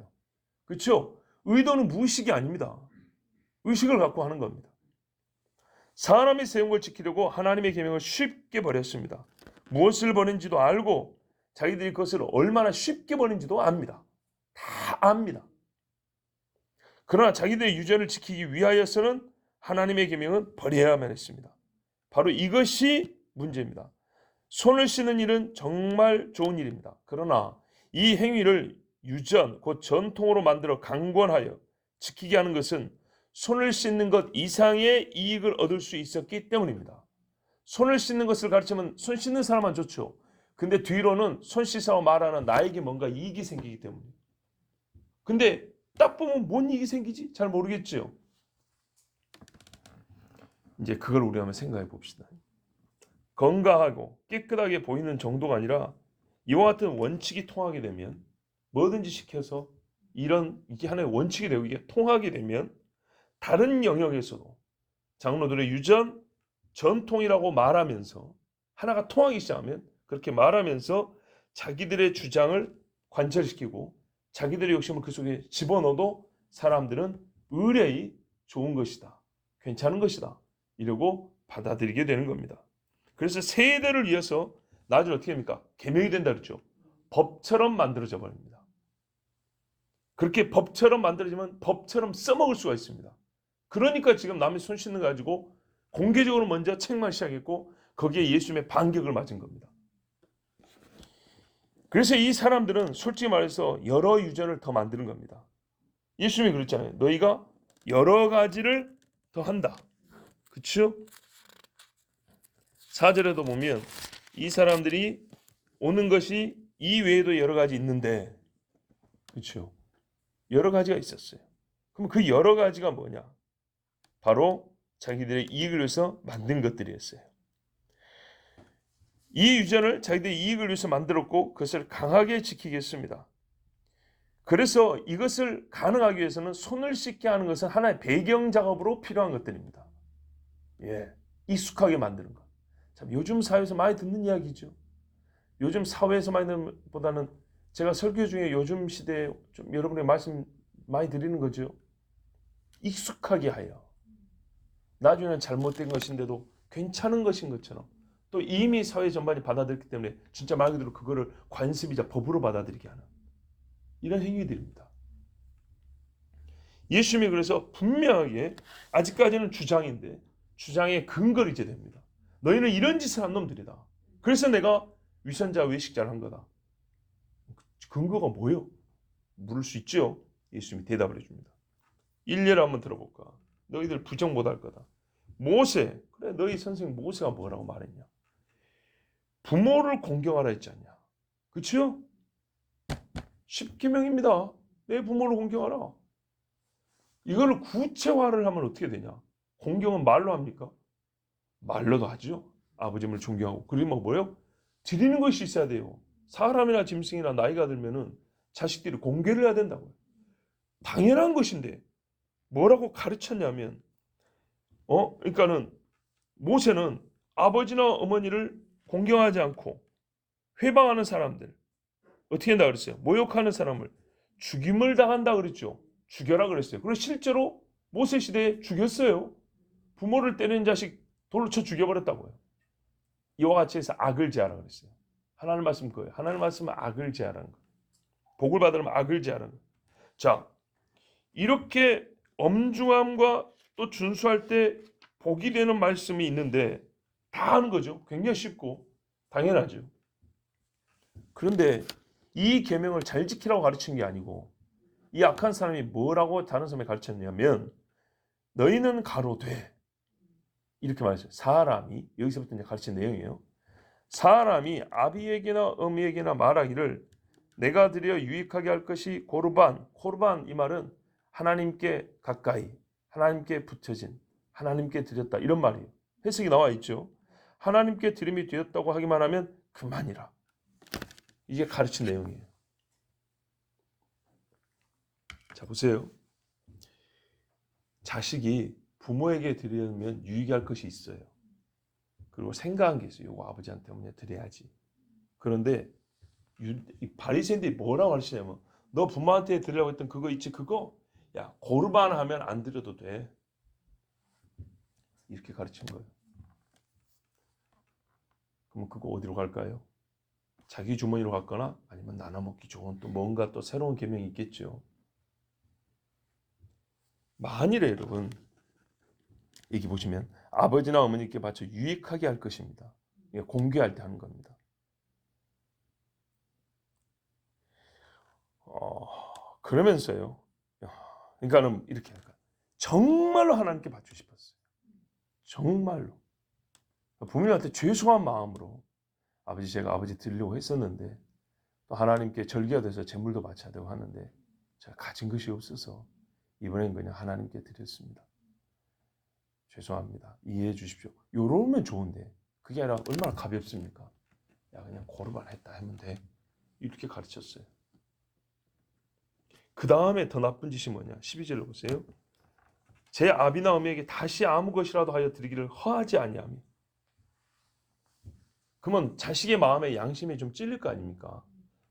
그렇죠? 의도는 무의식이 아닙니다. 의식을 갖고 하는 겁니다. 사람이 세운 걸 지키려고 하나님의 계명을 쉽게 버렸습니다. 무엇을 버린지도 알고 자기들이 그것을 얼마나 쉽게 버린지도 압니다. 다 압니다. 그러나 자기들의 유전을 지키기 위하여서는 하나님의 계명은 버려야만 했습니다. 바로 이것이 문제입니다. 손을 씻는 일은 정말 좋은 일입니다. 그러나 이 행위를 유전, 곧 전통으로 만들어 강권하여 지키게 하는 것은 손을 씻는 것 이상의 이익을 얻을 수 있었기 때문입니다. 손을 씻는 것을 가르치면 손 씻는 사람만 좋죠. 근데 뒤로는 손 씻어 말하는 나에게 뭔가 이익이 생기기 때문에. 근데 딱 보면 뭔 이익이 생기지? 잘 모르겠죠. 이제 그걸 우리 한번 생각해 봅시다. 건강하고 깨끗하게 보이는 정도가 아니라 이와 같은 원칙이 통하게 되면 뭐든지 시켜서 이게 하나의 원칙이 되고 이게 통하게 되면 다른 영역에서도 장로들의 유전, 전통이라고 말하면서 하나가 통하기 시작하면 그렇게 말하면서 자기들의 주장을 관철시키고 자기들의 욕심을 그 속에 집어넣어도 사람들은 의뢰이 좋은 것이다. 괜찮은 것이다. 이러고 받아들이게 되는 겁니다. 그래서 세대를 이어서 나중에 어떻게 합니까? 계명이 된다 그랬죠. 법처럼 만들어져 버립니다. 그렇게 법처럼 만들어지면 법처럼 써먹을 수가 있습니다. 그러니까 지금 남의 손 씻는 거 가지고 공개적으로 먼저 책만 시작했고 거기에 예수님의 반격을 맞은 겁니다. 그래서 이 사람들은 솔직히 말해서 여러 유전을 더 만드는 겁니다. 예수님이 그랬잖아요. 너희가 여러 가지를 더 한다. 그렇죠? 4절에도 보면 이 사람들이 오는 것이 이 외에도 여러 가지 있는데 그렇죠? 여러 가지가 있었어요. 그럼 그 여러 가지가 뭐냐? 바로 자기들의 이익을 위해서 만든 것들이었어요. 이 유전을 자기들의 이익을 위해서 만들었고 그것을 강하게 지키겠습니다. 그래서 이것을 가능하기 위해서는 손을 씻게 하는 것은 하나의 배경 작업으로 필요한 것들입니다. 익숙하게 만드는 것. 참 요즘 사회에서 많이 듣는 이야기죠. 요즘 사회에서 많이 듣는 보다는 제가 설교 중에 요즘 시대에 좀 여러분에게 말씀 많이 드리는 거죠. 익숙하게 하여. 나중에는 잘못된 것인데도 괜찮은 것인 것처럼 또 이미 사회 전반이 받아들였기 때문에 진짜 말 그대로 그거를 관습이자 법으로 받아들이게 하는 이런 행위들입니다. 예수님이 그래서 분명하게 아직까지는 주장인데 주장의 근거를 이제 됩니다. 너희는 이런 짓을 한 놈들이다. 그래서 내가 위선자 외식자를 한 거다. 근거가 뭐요? 물을 수 있죠. 예수님이 대답을 해줍니다. 일례를 한번 들어볼까? 너희들 부정 못할 거다. 모세, 그래 너희 선생 모세가 뭐라고 말했냐? 부모를 공경하라 했지 않냐? 그렇죠? 10계명입니다. 내 부모를 공경하라. 이걸 구체화를 하면 어떻게 되냐? 공경은 말로 합니까? 말로도 하죠. 아버지를 존경하고. 그리고 뭐예요? 드리는 것이 있어야 돼요. 사람이나 짐승이나 나이가 들면은 자식들이 공개를 해야 된다고요. 당연한 것인데 뭐라고 가르쳤냐면 그러니까는 모세는 아버지나 어머니를 공경하지 않고 회방하는 사람들 어떻게 한다 그랬어요? 모욕하는 사람을 죽임을 당한다 그랬죠. 죽여라 그랬어요. 그리고 실제로 모세 시대에 죽였어요. 부모를 때리는 자식 돌로 쳐 죽여버렸다고요. 이와 같이 해서 악을 제하라 그랬어요. 하나님 말씀 그거예요. 하나님 말씀은 악을 제하라는 거예요. 복을 받으려면 악을 제하라는 거예요. 자, 이렇게 엄중함과 또 준수할 때 복이 되는 말씀이 있는데 다 하는 거죠. 굉장히 쉽고 당연하죠. 그런데 이 계명을 잘 지키라고 가르친 게 아니고 이 악한 사람이 뭐라고 다른 사람이 가르쳤냐면 너희는 가로되 이렇게 말했어요. 사람이 여기서부터 이제 가르친 내용이에요. 사람이 아비에게나 어미에게나 말하기를 내가 드려 유익하게 할 것이 고르반 이 말은 하나님께 가까이 하나님께 붙여진 하나님께 드렸다 이런 말이에요. 해석이 나와 있죠. 하나님께 드림이 되었다고 하기만 하면 그만이라. 이게 가르친 내용이에요. 자 보세요. 자식이 부모에게 드리려면 유익이 할 것이 있어요. 그리고 생각한 게 있어요. 이거 아버지한테 어머니한테 드려야지. 그런데 바리새인들이 뭐라고 가르치냐면 너 부모한테 드리려고 했던 그거 있지 그거? 야 고르반 하면 안 드려도 돼. 이렇게 가르친 거예요. 그럼 그거 어디로 갈까요? 자기 주머니로 갔거나 아니면 나눠 먹기 좋은 또 뭔가 또 새로운 계명이 있겠죠. 만일에 여러분 여기 보시면 아버지나 어머니께 바쳐 유익하게 할 것입니다. 공개할 때 하는 겁니다. 그러면서요. 그러니까는 이렇게 할까요? 정말로 하나님께 바치고 싶었어요. 정말로. 부모님한테 죄송한 마음으로 아버지 제가 아버지 드리려고 했었는데 또 하나님께 절기가 돼서 제물도 바쳐야 되고 하는데 제가 가진 것이 없어서 이번엔 그냥 하나님께 드렸습니다. 죄송합니다. 이해해 주십시오. 요러면 좋은데 그게 아니라 얼마나 가볍습니까? 야 그냥 고르반 했다 하면 돼. 이렇게 가르쳤어요. 그 다음에 더 나쁜 짓이 뭐냐? 12절로 보세요. 제 아비나 어미에게 다시 아무 것이라도 하여 드리기를 허하지 아니하며. 그러면 자식의 마음에 양심이 좀 찔릴 거 아닙니까?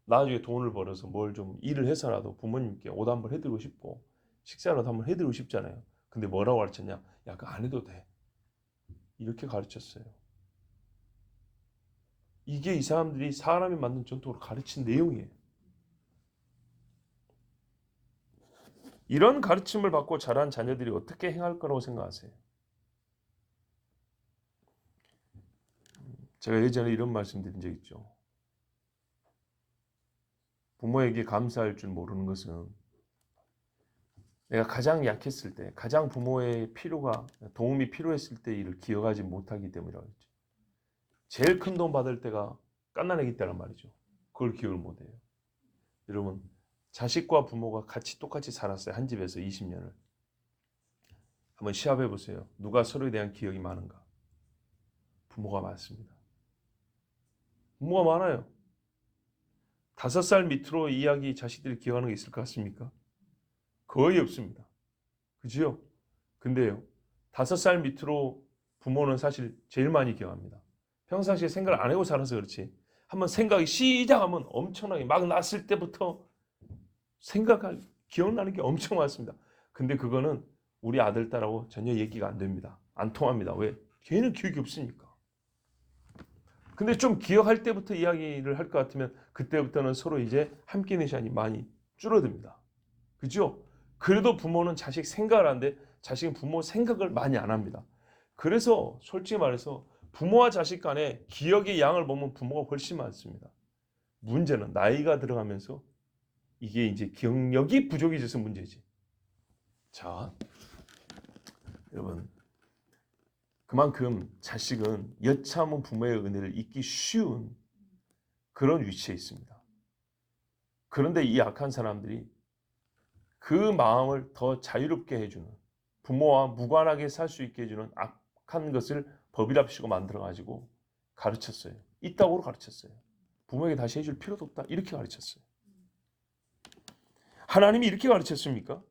나중에 돈을 벌어서 뭘 좀 일을 해서라도 부모님께 옷 한번 해드리고 싶고 식사라도 한번 해드리고 싶잖아요. 근데 뭐라고 가르쳤냐? 야, 그거 안 해도 돼. 이렇게 가르쳤어요. 이게 이 사람들이 사람이 만든 전통으로 가르친 내용이에요. 이런 가르침을 받고 자란 자녀들이 어떻게 행할 거라고 생각하세요? 제가 예전에 이런 말씀 드린 적 있죠. 부모에게 감사할 줄 모르는 것은 내가 가장 약했을 때, 가장 부모의 필요가 도움이 필요했을 때 일을 기억하지 못하기 때문이라고 했죠. 제일 큰 도움 받을 때가 갓난아기 때란 말이죠. 그걸 기억을 못해요. 여러분, 자식과 부모가 같이 똑같이 살았어요. 한 집에서 20년을. 한번 시합해 보세요. 누가 서로에 대한 기억이 많은가? 부모가 많습니다. 부모가 많아요. 5살 밑으로 이야기 자식들이 기억하는 게 있을 것 같습니까? 거의 없습니다. 그죠? 근데요, 5살 밑으로 부모는 사실 제일 많이 기억합니다. 평상시에 생각을 안 하고 살아서 그렇지. 한번 생각이 시작하면 엄청나게 막 났을 때부터 기억나는 게 엄청 많습니다. 근데 그거는 우리 아들, 딸하고 전혀 얘기가 안 됩니다. 안 통합니다. 왜? 걔는 기억이 없으니까. 근데 좀 기억할 때부터 이야기를 할 것 같으면 그때부터는 서로 이제 함께 있는 시간이 많이 줄어듭니다. 그죠? 그래도 부모는 자식 생각을 하는데 자식은 부모 생각을 많이 안 합니다. 그래서 솔직히 말해서 부모와 자식 간에 기억의 양을 보면 부모가 훨씬 많습니다. 문제는 나이가 들어가면서 이게 이제 기억력이 부족해져서 문제지. 자, 여러분, 그만큼 자식은 여차하면 부모의 은혜를 잊기 쉬운 그런 위치에 있습니다. 그런데 이 악한 사람들이 그 마음을 더 자유롭게 해주는, 부모와 무관하게 살 수 있게 해주는 악한 것을 법이랍시고 만들어가지고 가르쳤어요. 이따구로 가르쳤어요. 부모에게 다시 해줄 필요도 없다. 이렇게 가르쳤어요. 하나님이 이렇게 가르쳤습니까?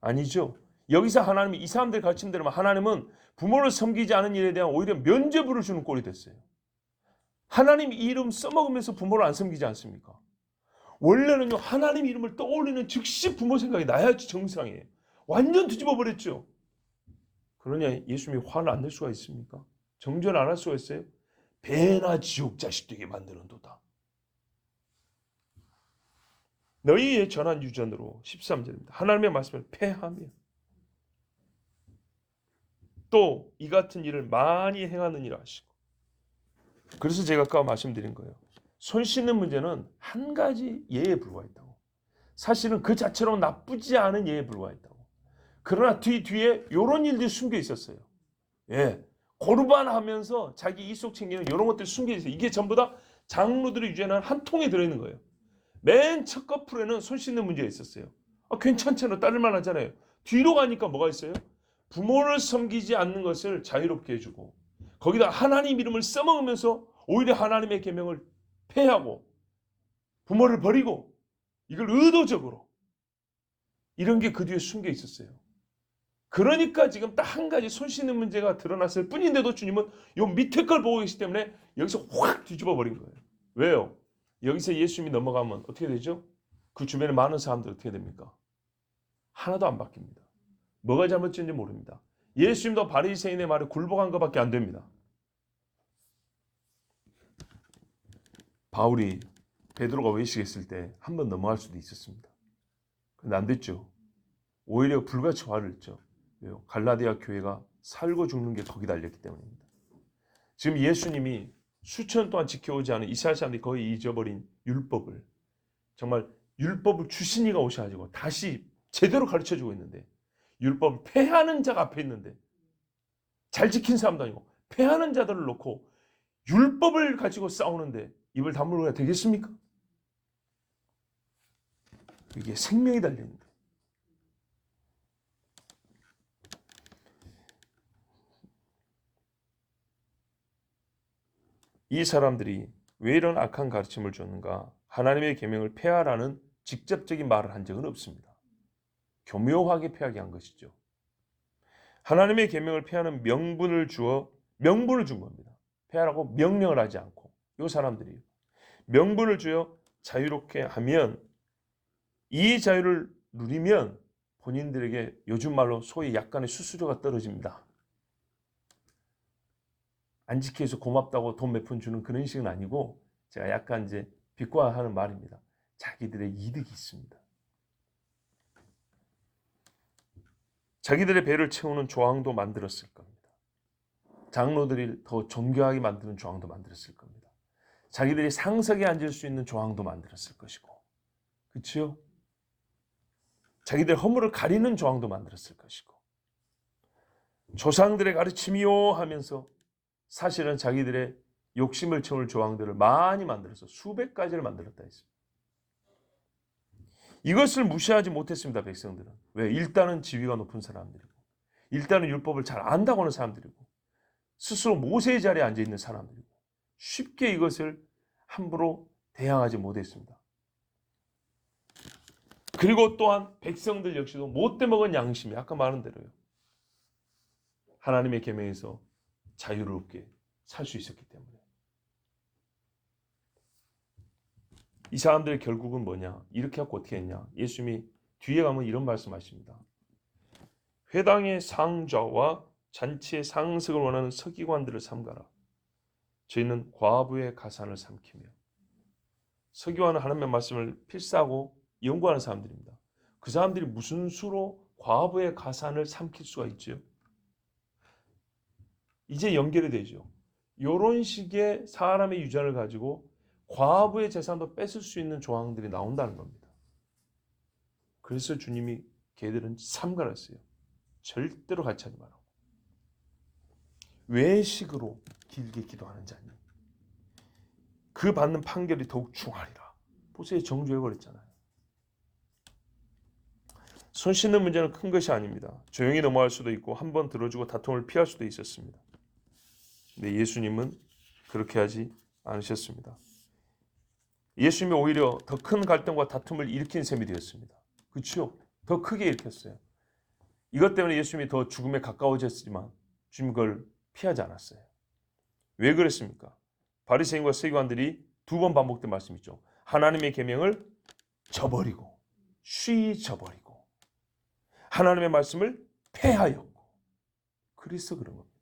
아니죠. 여기서 하나님이 이 사람들 가르친 대로 하나님은 부모를 섬기지 않은 일에 대한 오히려 면죄부를 주는 꼴이 됐어요. 하나님 이름 써먹으면서 부모를 안 섬기지 않습니까? 원래는요, 하나님 이름을 떠올리는 즉시 부모 생각이 나야지 정상이에요. 완전 뒤집어 버렸죠. 그러냐 예수님이 화를 안 낼 수가 있습니까? 정죄를 안 할 수가 있어요? 배나 지옥 자식 되게 만드는도다. 너희의 전한 유전으로 13절입니다. 하나님의 말씀을 폐하며 또 이 같은 일을 많이 행하느니라 하시고. 그래서 제가 아까 말씀드린 거예요. 손 씻는 문제는 한 가지 예에 불과했다고. 사실은 그 자체로 나쁘지 않은 예에 불과했다고. 그러나 뒤에 이런 일들이 숨겨 있었어요. 예, 고르반 하면서 자기 이속 챙기는 이런 것들이 숨겨 있어요. 이게 전부 다 장로들이 유전한 한 통에 들어있는 거예요. 맨 첫 커플에는 손 씻는 문제가 있었어요. 괜찮잖아요. 따를만 하잖아요. 뒤로 가니까 뭐가 있어요? 부모를 섬기지 않는 것을 자유롭게 해주고 거기다 하나님 이름을 써먹으면서 오히려 하나님의 계명을 폐하고 부모를 버리고 이걸 의도적으로 이런 게 그 뒤에 숨겨 있었어요. 그러니까 지금 딱 한 가지 손 씻는 문제가 드러났을 뿐인데도 주님은 요 밑에 걸 보고 계시기 때문에 여기서 확 뒤집어 버린 거예요. 왜요? 여기서 예수님이 넘어가면 어떻게 되죠? 그 주변에 많은 사람들 어떻게 됩니까? 하나도 안 바뀝니다. 뭐가 잘못된지 모릅니다. 예수님도 바리새인의 말에 굴복한 것밖에 안 됩니다. 바울이 베드로가 외식했을 때 한 번 넘어갈 수도 있었습니다. 그런데 안 됐죠. 오히려 불같이 화를 냈죠. 왜요? 갈라디아 교회가 살고 죽는 게 거기 달렸기 때문입니다. 지금 예수님이 수천 동안 지켜오지 않은 이스라엘 사람들이 거의 잊어버린 율법을, 정말 율법을 주신 이가 오셔가지고 다시 제대로 가르쳐주고 있는데, 율법을 폐하는 자가 앞에 있는데, 잘 지킨 사람도 아니고 폐하는 자들을 놓고 율법을 가지고 싸우는데 입을 다물어야 되겠습니까? 이게 생명이 달려있는데, 이 사람들이 왜 이런 악한 가르침을 줬는가? 하나님의 계명을 폐하라는 직접적인 말을 한 적은 없습니다. 교묘하게 폐하게 한 것이죠. 하나님의 계명을 폐하는 명분을 준 겁니다. 폐하라고 명령을 하지 않고, 이 사람들이 명분을 주어 자유롭게 하면, 이 자유를 누리면 본인들에게 요즘 말로 소위 약간의 수수료가 떨어집니다. 안 지켜서 고맙다고 돈 몇 푼 주는 그런 식은 아니고, 제가 약간 이제 비꼬아하는 말입니다. 자기들의 이득이 있습니다. 자기들의 배를 채우는 조항도 만들었을 겁니다. 장로들이 더 존경하게 만드는 조항도 만들었을 겁니다. 자기들이 상석에 앉을 수 있는 조항도 만들었을 것이고, 그렇죠? 자기들 허물을 가리는 조항도 만들었을 것이고, 조상들의 가르침이요 하면서 사실은 자기들의 욕심을 채울 조항들을 많이 만들어서 수백 가지를 만들었다 했습니다. 이것을 무시하지 못했습니다. 백성들은. 왜? 일단은 지위가 높은 사람들이고, 일단은 율법을 잘 안다고 하는 사람들이고, 스스로 모세의 자리에 앉아있는 사람들이고, 쉽게 이것을 함부로 대항하지 못했습니다. 그리고 또한 백성들 역시도 못돼 먹은 양심이, 아까 말한 대로요, 하나님의 계명에서 자유롭게 살 수 있었기 때문에. 이 사람들의 결국은 뭐냐? 이렇게 하고 어떻게 했냐? 예수님이 뒤에 가면 이런 말씀하십니다. 회당의 상좌와 잔치의 상석을 원하는 서기관들을 삼가라. 저희는 과부의 가산을 삼키며. 서기관은 하나님의 말씀을 필사하고 연구하는 사람들입니다. 그 사람들이 무슨 수로 과부의 가산을 삼킬 수가 있죠? 이제 연결이 되죠. 이런 식의 사람의 유전을 가지고 과부의 재산도 뺏을 수 있는 조항들이 나온다는 겁니다. 그래서 주님이 걔들은 삼가했어요. 절대로 같이 하지 말라고. 외식으로 길게 기도하는 자니 그 받는 판결이 더욱 중하리라. 보세요, 정죄해버렸잖아요. 손 씻는 문제는 큰 것이 아닙니다. 조용히 넘어갈 수도 있고 한 번 들어주고 다툼을 피할 수도 있었습니다. 근데 예수님은 그렇게 하지 않으셨습니다. 예수님이 오히려 더 큰 갈등과 다툼을 일으킨 셈이 되었습니다. 그렇죠? 더 크게 일으켰어요. 이것 때문에 예수님이 더 죽음에 가까워졌지만 주님 그걸 피하지 않았어요. 왜 그랬습니까? 바리새인과 서기관들이 두 번 반복된 말씀이죠. 하나님의 계명을 저버리고 쉬이 저버리고 하나님의 말씀을 폐하였고, 그래서 그런 겁니다.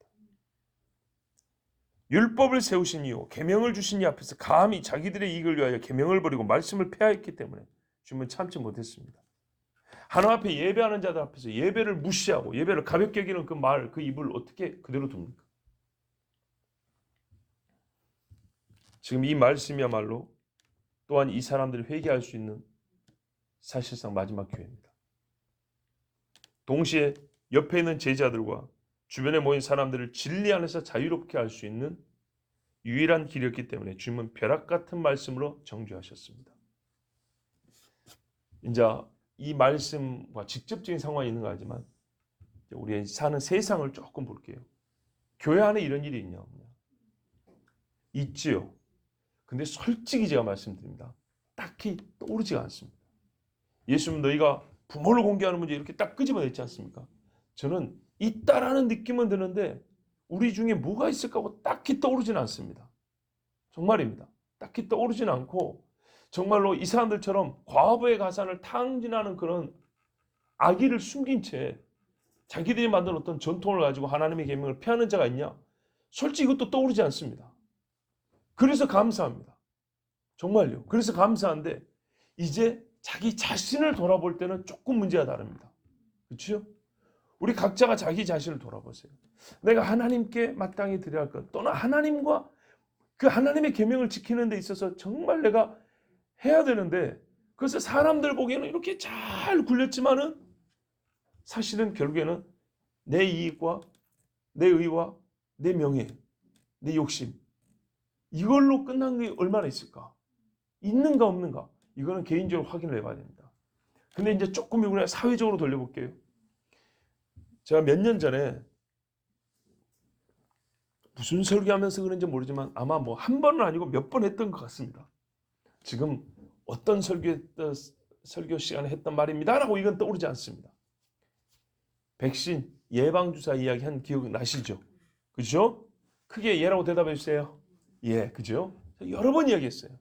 율법을 세우신 이유, 계명을 주신 이 앞에서 감히 자기들의 이익을 위하여 계명을 버리고 말씀을 폐하였기 때문에 주님은 참지 못했습니다. 하나님 앞에 예배하는 자들 앞에서 예배를 무시하고 예배를 가볍게 여기는 그 말, 그 입을 어떻게 그대로 둡니까? 지금 이 말씀이야말로 또한 이 사람들이 회개할 수 있는 사실상 마지막 기회입니다. 동시에 옆에 있는 제자들과 주변에 모인 사람들을 진리 안에서 자유롭게 할 수 있는 유일한 길이었기 때문에 주님은 벼락 같은 말씀으로 정죄하셨습니다. 이제 이 말씀과 직접적인 상관이 있는 거 하지만 우리 사는 세상을 조금 볼게요. 교회 안에 이런 일이 있냐? 있지요. 근데 솔직히 제가 말씀드립니다. 딱히 떠오르지가 않습니다. 예수님 너희가 부모를 공개하는 문제 이렇게 딱 끄집어냈지 않습니까? 저는 있다라는 느낌은 드는데 우리 중에 뭐가 있을까 하고 딱히 떠오르지는 않습니다. 정말입니다. 딱히 떠오르지는 않고 정말로 이 사람들처럼 과부의 가산을 탕진하는 그런 악의를 숨긴 채 자기들이 만든 어떤 전통을 가지고 하나님의 계명을 피하는 자가 있냐? 솔직히 이것도 떠오르지 않습니다. 그래서 감사합니다. 정말요. 그래서 감사한데 이제 자기 자신을 돌아볼 때는 조금 문제가 다릅니다. 그렇죠? 우리 각자가 자기 자신을 돌아보세요. 내가 하나님께 마땅히 드려야 할 것, 또는 하나님과 그 하나님의 계명을 지키는 데 있어서 정말 내가 해야 되는데, 그래서 사람들 보기에는 이렇게 잘 굴렸지만은 사실은 결국에는 내 이익과 내 의와 내 명예, 내 욕심, 이걸로 끝난 게 얼마나 있을까? 있는가 없는가? 이거는 개인적으로 확인을 해봐야 됩니다. 근데 이제 조금 우리가 사회적으로 돌려볼게요. 제가 몇 년 전에 무슨 설교하면서 그런지 모르지만 아마 뭐 한 번은 아니고 몇 번 했던 것 같습니다. 지금 어떤 설교 시간에 했던 말입니다라고 이건 떠오르지 않습니다. 백신 예방주사 이야기 한 기억 나시죠? 그죠? 크게 예라고 대답해 주세요. 예, 그죠? 여러 번 이야기했어요.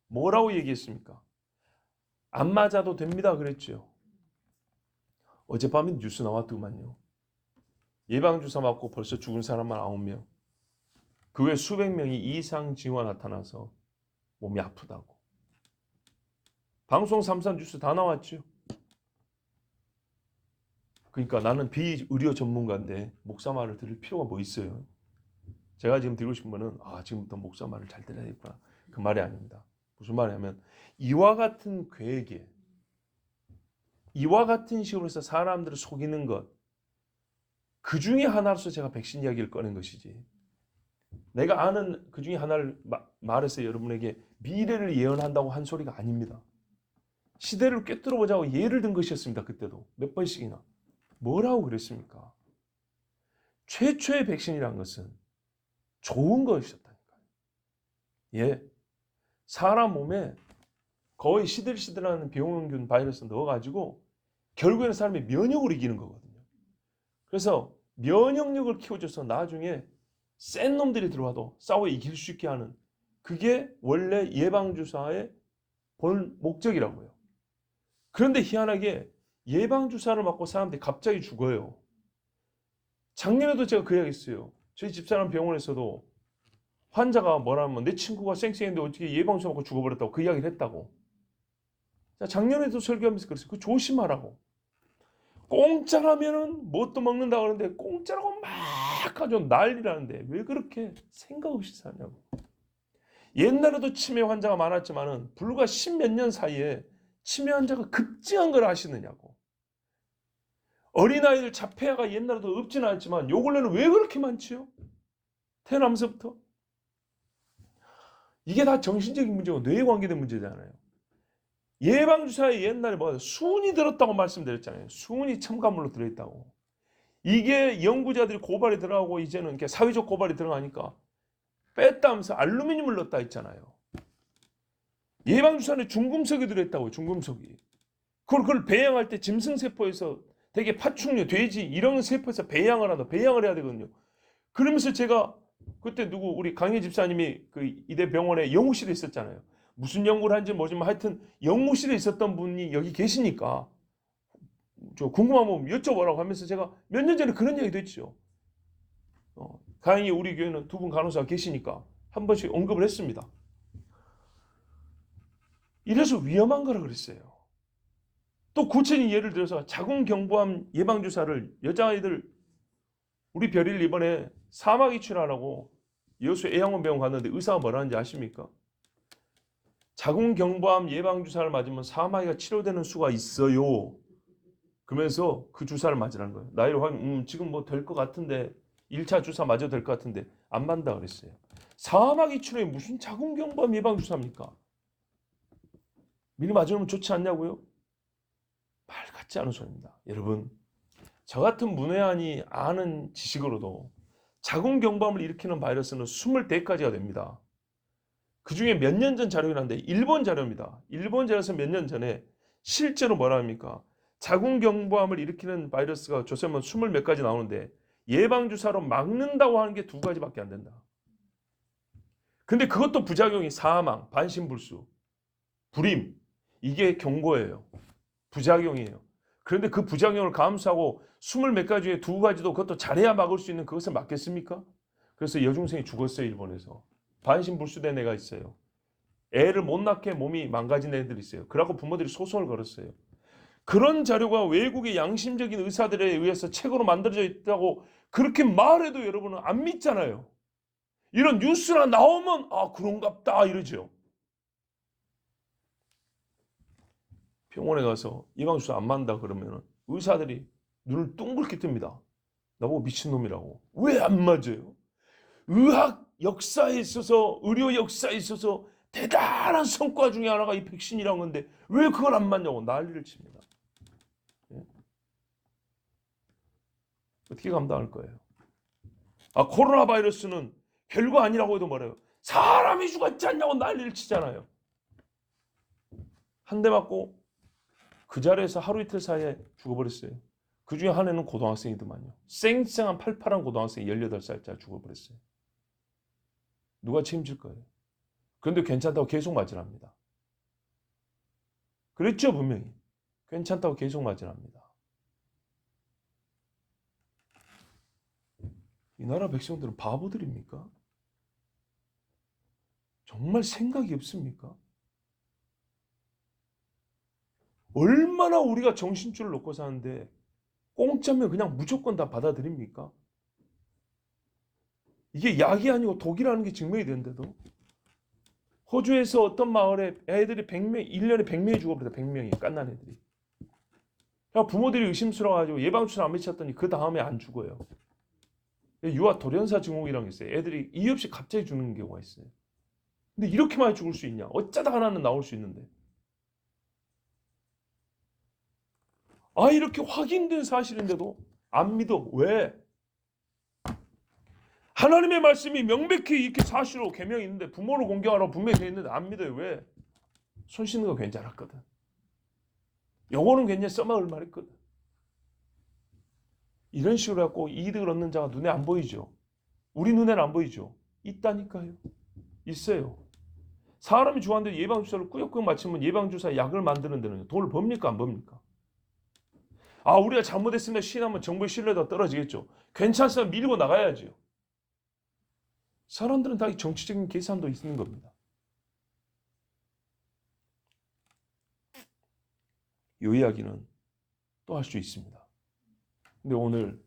뭐라고 얘기했습니까? 안 맞아도 됩니다 그랬죠. 어젯밤에 뉴스 나왔더만요. 예방주사 맞고 벌써 죽은 사람만 9명. 그 외 수백 명이 이상 징후가 나타나서 몸이 아프다고. 방송 3사 뉴스 다 나왔죠. 그러니까 나는 비의료 전문가인데 목사 말을 들을 필요가 뭐 있어요. 제가 지금 드리고 싶은 거는 지금부터 목사 말을 잘 들어야겠구나. 그 말이 아닙니다. 무슨 말이냐면 이와 같은 괴계, 이와 같은 식으로 해서 사람들을 속이는 것, 그 중에 하나로서 제가 백신 이야기를 꺼낸 것이지. 내가 아는 그 중에 하나를 말해서 여러분에게 미래를 예언한다고 한 소리가 아닙니다. 시대를 꿰뚫어보자고 예를 든 것이었습니다. 그때도 몇 번씩이나. 뭐라고 그랬습니까? 최초의 백신이란 것은 좋은 것이었다니까요. 예, 사람 몸에 거의 시들시들하는 병원균 바이러스 넣어가지고 결국에는 사람이 면역을 이기는 거거든요. 그래서 면역력을 키워줘서 나중에 센 놈들이 들어와도 싸워 이길 수 있게 하는, 그게 원래 예방주사의 본 목적이라고요. 그런데 희한하게 예방주사를 맞고 사람들이 갑자기 죽어요. 작년에도 제가 그 이야기 했어요. 저희 집사람 병원에서도 환자가 뭐라면 내 친구가 쌩쌩했는데 어떻게 예방주사 맞고 죽어버렸다고 그 이야기를 했다고. 작년에도 설교하면서 그랬어요. 그 조심하라고. 공짜라면은 뭣도 먹는다고 하는데 공짜라고 막 가지고 난리라는데 왜 그렇게 생각 없이 사냐고. 옛날에도 치매 환자가 많았지만은 불과 10몇 년 사이에 치매 환자가 급증한 걸 아시느냐고. 어린아이들 자폐아가 옛날에도 없지는 않지만 요 근래는 왜 그렇게 많지요? 태어나면서부터. 이게 다 정신적인 문제고 뇌에 관계된 문제잖아요. 예방주사에 옛날에 수은이 들었다고 말씀드렸잖아요. 수은이 첨가물로 들어있다고. 이게 연구자들이 고발이 들어가고 이제는 이렇게 사회적 고발이 들어가니까 뺐다 하면서 알루미늄을 넣었다 했잖아요. 예방주사는 중금속이 들어있다고. 중금속이. 그걸 배양할 때 짐승세포에서 되게 파충류, 돼지 이런 세포에서 배양을 해야 되거든요. 그러면서 제가 그때 우리 강희 집사님이 그 이대 병원에 연구실에 있었잖아요. 무슨 연구를 한지 모르지만 하여튼 연구실에 있었던 분이 여기 계시니까 저 궁금하면 여쭤보라고 하면서 제가 몇 년 전에 그런 얘기도 했죠. 다행히 우리 교회는 두 분 간호사가 계시니까 한 번씩 언급을 했습니다. 이래서 위험한 거라 그랬어요. 또 구체적인 예를 들어서 자궁경부암 예방주사를 여자아이들, 우리 별일 이번에 사막 이출하라고 여수 애양원 병원 갔는데 의사가 뭐라는지 아십니까? 자궁경부암 예방주사를 맞으면 사마귀가 치료되는 수가 있어요. 그러면서 그 주사를 맞으라는 거예요. 나이를 확인, 지금 뭐 될 것 같은데 1차 주사 맞아도 될 것 같은데 안 맞는다 그랬어요. 사마귀 치료에 무슨 자궁경부암 예방주사입니까? 미리 맞으면 좋지 않냐고요? 말 같지 않은 소리입니다. 여러분, 저 같은 문외한이 아는 지식으로도 자궁경부암을 일으키는 바이러스는 24가지가 됩니다. 그 중에 몇 년 전 자료인데 일본 자료입니다. 일본 자료에서 몇 년 전에 실제로 뭐라 합니까? 자궁경부암을 일으키는 바이러스가 조사하면 20몇 가지 나오는데 예방주사로 막는다고 하는 게 2가지밖에 안 된다. 근데 그것도 부작용이 사망, 반신불수. 불임, 이게 경고예요. 부작용이에요. 그런데 그 부작용을 감수하고 20몇 가지 중에 2가지도 그것도 잘해야 막을 수 있는 그것을 막겠습니까? 그래서 여중생이 죽었어요. 일본에서. 반신불수된 애가 있어요. 애를 못 낳게 몸이 망가진 애들이 있어요. 그래갖고 부모들이 소송을 걸었어요. 그런 자료가 외국의 양심적인 의사들에 의해서 책으로 만들어져 있다고 그렇게 말해도 여러분은 안 믿잖아요. 이런 뉴스나 나오면 아 그런갑다 이러죠. 병원에 가서 예방주사 안 맞는다 그러면 의사들이 눈을 둥글게 뜹니다. 나보고 미친놈이라고. 왜 안 맞아요? 의학 역사에 있어서 의료 역사에 있어서 대단한 성과 중에 하나가 이 백신이란 건데 왜 그걸 안 맞냐고 난리를 칩니다. 예? 어떻게 감당할 거예요? 아 코로나 바이러스는 별거 아니라고 해도 뭐래요? 사람이 죽었지 않냐고 난리를 치잖아요. 한 대 맞고 그 자리에서 하루 이틀 사이에 죽어버렸어요. 그 중에 한 애는 고등학생이더만요. 쌩쌩한 팔팔한 고등학생이 18살짜리 죽어버렸어요. 누가 책임질 거예요? 그런데 괜찮다고 계속 맞으랍니다. 그랬죠 분명히. 괜찮다고 계속 맞으랍니다. 이 나라 백성들은 바보들입니까? 정말 생각이 없습니까? 얼마나 우리가 정신줄을 놓고 사는데 공짜면 그냥 무조건 다 받아들입니까? 이게 약이 아니고 독이라는 게 증명이 되는데도 호주에서 어떤 마을에 애들이 100명, 1년에 100명이 죽어버렸다. 100명이 갓난 애들이. 부모들이 의심스러워가지고 예방주사 안 맞췄더니 그 다음에 안 죽어요. 유아 돌연사 증후군이라는 게 있어요. 애들이 이유 없이 갑자기 죽는 경우가 있어요. 근데 이렇게 많이 죽을 수 있냐? 어쩌다 하나는 나올 수 있는데. 아 이렇게 확인된 사실인데도 안 믿어. 왜? 하나님의 말씀이 명백히 이렇게 사실로 계명이 있는데 부모를 공경하라고 분명히 되어 있는데 안 믿어요. 왜? 손 씻는 거 괜찮았거든. 요거는 굉장히 써먹을 말했거든. 이런 식으로 해갖고 이득을 얻는 자가 눈에 안 보이죠. 우리 눈에는 안 보이죠. 있다니까요. 있어요. 사람이 좋아하는데 예방주사를 꾸역꾸역 맞추면 예방주사 약을 만드는 데는 돈을 법니까 안 법니까? 아 우리가 잘못했으면 신하면 정부의 신뢰도가 떨어지겠죠. 괜찮으면 밀고 나가야죠. 사람들은 다 정치적인 계산도 있는 겁니다. 이 이야기는 또 할 수 있습니다. 근데 오늘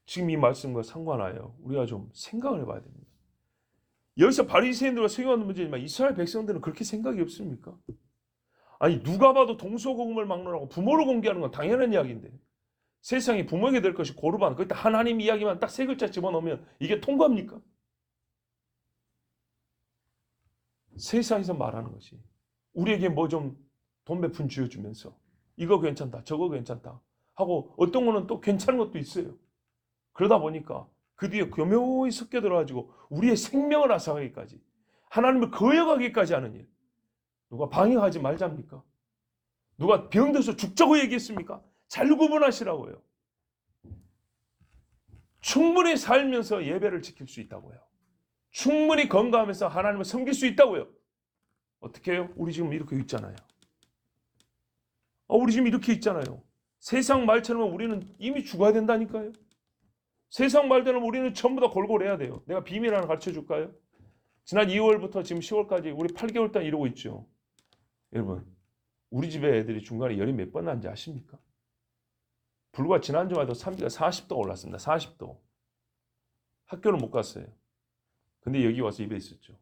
지금 이 말씀과 상관하여 우리가 좀 생각을 해봐야 됩니다. 여기서 바리새인들과 세계관은 문제지만 이스라엘 백성들은 그렇게 생각이 없습니까? 아니 누가 봐도 동서고금을 막론하고 부모를 공개하는 건 당연한 이야기인데 세상이 부모에게 될 것이 고르반 거기다 하나님 이야기만 딱 3글자 집어넣으면 이게 통과합니까? 세상에서 말하는 것이 우리에게 뭐 좀 돈 몇 푼 쥐어주면서 이거 괜찮다 저거 괜찮다 하고 어떤 거는 또 괜찮은 것도 있어요. 그러다 보니까 그 뒤에 교묘히 섞여 들어가지고 우리의 생명을 앗아가기까지 하나님을 거역하기까지 하는 일. 누가 방해하지 말자입니까? 누가 병들어서 죽자고 얘기했습니까? 잘 구분하시라고요. 충분히 살면서 예배를 지킬 수 있다고요. 충분히 건강하면서 하나님을 섬길 수 있다고요. 어떻게 해요? 우리 지금 이렇게 있잖아요. 우리 지금 이렇게 있잖아요. 세상 말처럼 우리는 이미 죽어야 된다니까요. 세상 말대로 우리는 전부 다 골골해야 돼요. 내가 비밀 하나 가르쳐 줄까요? 지난 2월부터 지금 10월까지 우리 8개월 동안 이러고 있죠. 여러분 우리 집에 애들이 중간에 열이 몇 번 난지 아십니까? 불과 지난주만 해도 삼기가 40도가 올랐습니다. 40도. 학교는 못 갔어요. 근데 여기 와서 입에 있었죠.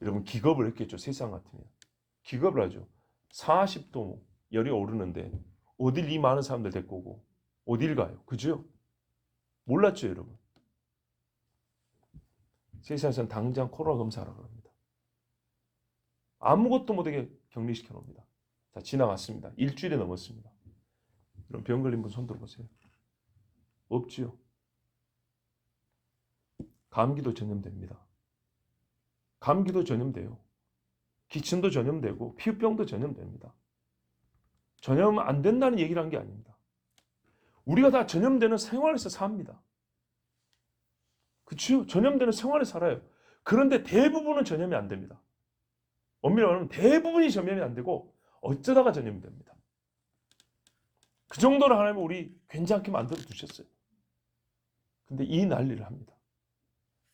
여러분 기겁을 했겠죠. 세상 같으면. 기겁을 하죠. 40도 열이 오르는데 어딜 이 많은 사람들 데리고 오고 어딜 가요? 그죠? 몰랐죠 여러분. 세상에서는 당장 코로나 검사하라고 합니다. 아무것도 못하게 격리시켜 놓습니다. 자 지나갔습니다. 일주일이 넘었습니다. 그럼 병 걸린 분 손 들어보세요. 없지요. 감기도 전염됩니다. 감기도 전염돼요. 기침도 전염되고 피부병도 전염됩니다. 전염 안 된다는 얘기를 한 게 아닙니다. 우리가 다 전염되는 생활에서 삽니다. 그렇죠? 전염되는 생활에 살아요. 그런데 대부분은 전염이 안 됩니다. 엄밀히 말하면 대부분이 전염이 안 되고 어쩌다가 전염이 됩니다. 그 정도로 하나님은 우리 괜찮게 만들어 두셨어요. 근데 이 난리를 합니다.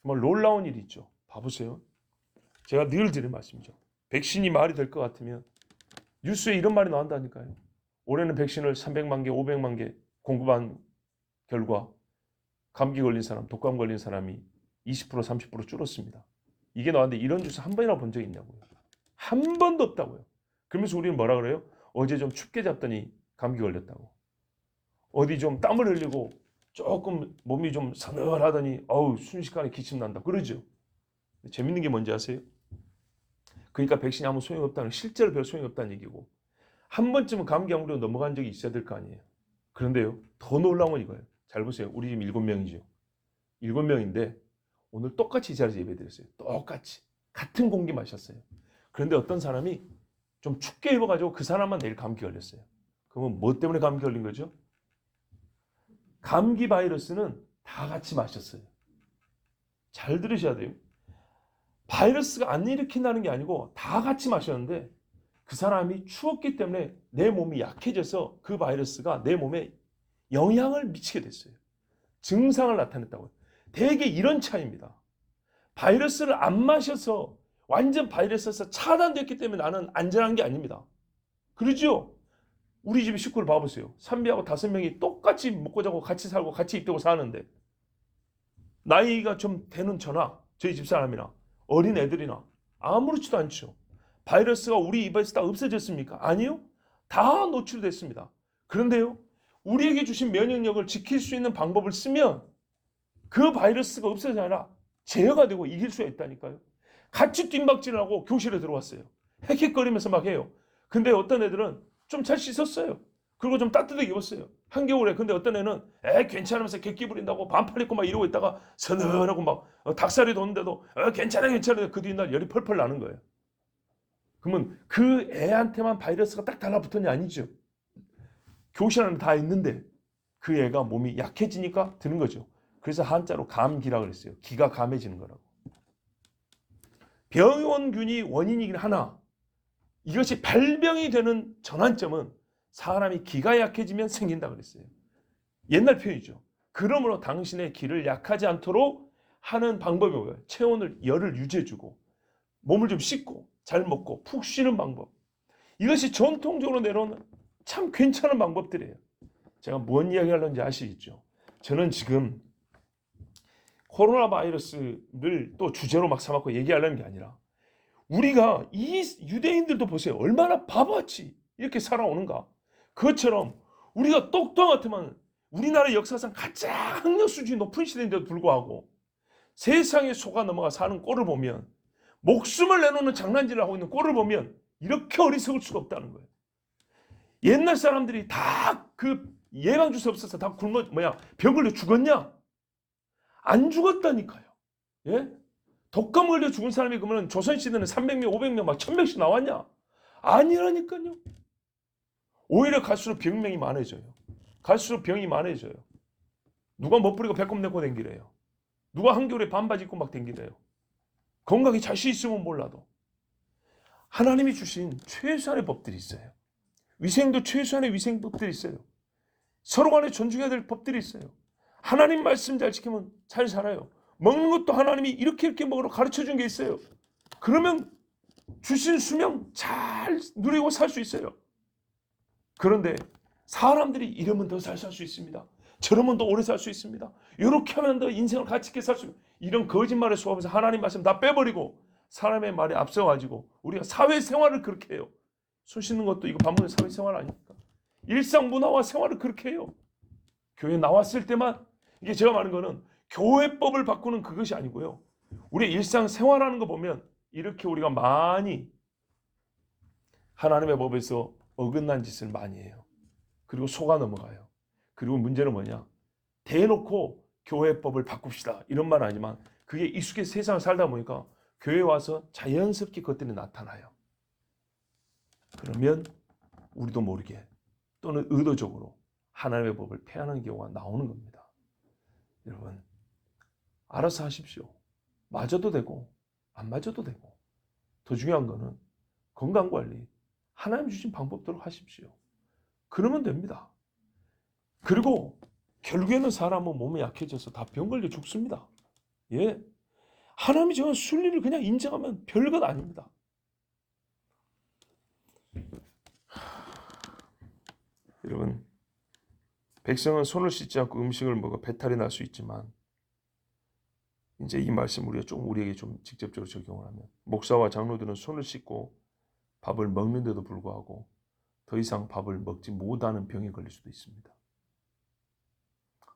정말 놀라운 일이 있죠. 봐보세요. 제가 늘 드리는 말씀이죠. 백신이 말이 될 것 같으면 뉴스에 이런 말이 나온다니까요. 올해는 백신을 300만 개, 500만 개 공급한 결과 감기 걸린 사람, 독감 걸린 사람이 20%, 30% 줄었습니다. 이게 나왔는데 이런 뉴스 한 번이나 본 적이 있냐고요. 한 번도 없다고요. 그러면서 우리는 뭐라 그래요? 어제 좀 춥게 잤더니 감기 걸렸다고. 어디 좀 땀을 흘리고 조금 몸이 좀 서늘하더니 어우 순식간에 기침 난다 그러죠. 재밌는 게 뭔지 아세요? 그러니까 백신이 아무 소용이 없다는, 실제로 별 소용이 없다는 얘기고, 한 번쯤은 감기 안 걸리고 넘어간 적이 있어야 될 거 아니에요. 그런데요, 더 놀라운 건 이거예요. 잘 보세요. 우리 지금 7명이죠. 7명인데 오늘 똑같이 이 자리에서 예배드렸어요. 똑같이 같은 공기 마셨어요. 그런데 어떤 사람이 좀 춥게 입어가지고 그 사람만 내일 감기 걸렸어요. 그러면 뭐 때문에 감기 걸린 거죠? 감기 바이러스는 다 같이 마셨어요. 잘 들으셔야 돼요. 바이러스가 안 일으킨다는 게 아니고 다 같이 마셨는데 그 사람이 추웠기 때문에 내 몸이 약해져서 그 바이러스가 내 몸에 영향을 미치게 됐어요. 증상을 나타냈다고요. 대개 이런 차이입니다. 바이러스를 안 마셔서 완전 바이러스에서 차단됐기 때문에 나는 안전한 게 아닙니다. 그러죠? 우리 집 식구를 봐보세요. 삼비하고 5명이 똑같이 먹고 자고 같이 살고 같이 입대고 사는데 나이가 좀 되는 저나 저희 집사람이나 어린 애들이나 아무렇지도 않죠. 바이러스가 우리 입에서 다 없어졌습니까? 아니요. 다 노출됐습니다. 그런데요. 우리에게 주신 면역력을 지킬 수 있는 방법을 쓰면 그 바이러스가 없어져 아니라 제어가 되고 이길 수가 있다니까요. 같이 뜀박질하고 교실에 들어왔어요. 헥헥거리면서 막 해요. 근데 어떤 애들은 좀 잘 씻었어요. 그리고 좀 따뜻하게 입었어요. 한겨울에. 근데 어떤 애는 괜찮으면서 객기 부린다고 반팔 입고 막 이러고 있다가 서늘하고 막 닭살이 돋는데도 괜찮아 그 뒤날 열이 펄펄 나는 거예요. 그러면 그 애한테만 바이러스가 딱 달라붙었냐? 아니죠. 교실 안에 다 있는데 그 애가 몸이 약해지니까 드는 거죠. 그래서 한자로 감기라 그랬어요. 기가 감해지는 거라고. 병원균이 원인이긴 하나 이것이 발병이 되는 전환점은 사람이 기가 약해지면 생긴다 그랬어요. 옛날 표현이죠. 그러므로 당신의 기를 약하지 않도록 하는 방법이 뭐예요? 체온을 열을 유지해주고 몸을 좀 씻고 잘 먹고 푹 쉬는 방법. 이것이 전통적으로 내려오는 참 괜찮은 방법들이에요. 제가 뭔 이야기 하려는지 아시겠죠? 저는 지금 코로나 바이러스를 또 주제로 막 삼았고 얘기하려는 게 아니라 우리가 이 유대인들도 보세요. 얼마나 바보같이 이렇게 살아오는가. 그것처럼 우리가 똑똑한 같으면 우리나라 역사상 가장 학력 수준이 높은 시대인데도 불구하고 세상에 속아 넘어가 사는 꼴을 보면 목숨을 내놓는 장난질을 하고 있는 꼴을 보면 이렇게 어리석을 수가 없다는 거예요. 옛날 사람들이 다 그 예방주사 없어서 다 병 걸려 죽었냐? 안 죽었다니까요. 예? 독감 걸려 죽은 사람이 그러면 조선시대는 300명, 500명, 막 1000명씩 나왔냐? 아니라니까요. 오히려 갈수록 병명이 많아져요. 갈수록 병이 많아져요. 누가 멋부리고 배꼽 내고 댕기래요. 누가 한겨울에 반바지 입고 막 댕기래요. 건강에 자신 있으면 몰라도. 하나님이 주신 최소한의 법들이 있어요. 위생도 최소한의 위생법들이 있어요. 서로 간에 존중해야 될 법들이 있어요. 하나님 말씀 잘 지키면 잘 살아요. 먹는 것도 하나님이 이렇게 먹으러 가르쳐 준 게 있어요. 그러면 주신 수명 잘 누리고 살 수 있어요. 그런데 사람들이 이러면 더 잘 살 수 있습니다. 저러면 더 오래 살 수 있습니다. 이렇게 하면 더 인생을 가치 있게 살 수 있습니다. 이런 거짓말에 속아서 하나님 말씀 다 빼버리고 사람의 말에 앞서가지고 우리가 사회생활을 그렇게 해요. 손 씻는 것도 이거 밥 먹는 사회생활 아닙니까? 일상 문화와 생활을 그렇게 해요. 교회 나왔을 때만 이게 제가 말하는 거는 교회법을 바꾸는 그것이 아니고요. 우리 일상 생활하는 거 보면 이렇게 우리가 많이 하나님의 법에서 어긋난 짓을 많이 해요. 그리고 속아 넘어가요. 그리고 문제는 뭐냐? 대놓고 교회법을 바꿉시다. 이런 말은 아니지만 그게 익숙해 세상을 살다 보니까 교회 와서 자연스럽게 그것들이 나타나요. 그러면 우리도 모르게 또는 의도적으로 하나님의 법을 폐하는 경우가 나오는 겁니다. 여러분, 알아서 하십시오. 맞아도 되고 안 맞아도 되고 더 중요한 거는 건강관리, 하나님 주신 방법대로 하십시오. 그러면 됩니다. 그리고 결국에는 사람은 몸이 약해져서 다 병 걸려 죽습니다. 예, 하나님이 정한 순리를 그냥 인정하면 별것 아닙니다. 여러분, 백성은 손을 씻지 않고 음식을 먹어 배탈이 날 수 있지만 이제 이 말씀 우리에게 좀 직접적으로 적용을 하면 목사와 장로들은 손을 씻고 밥을 먹는데도 불구하고 더 이상 밥을 먹지 못하는 병에 걸릴 수도 있습니다.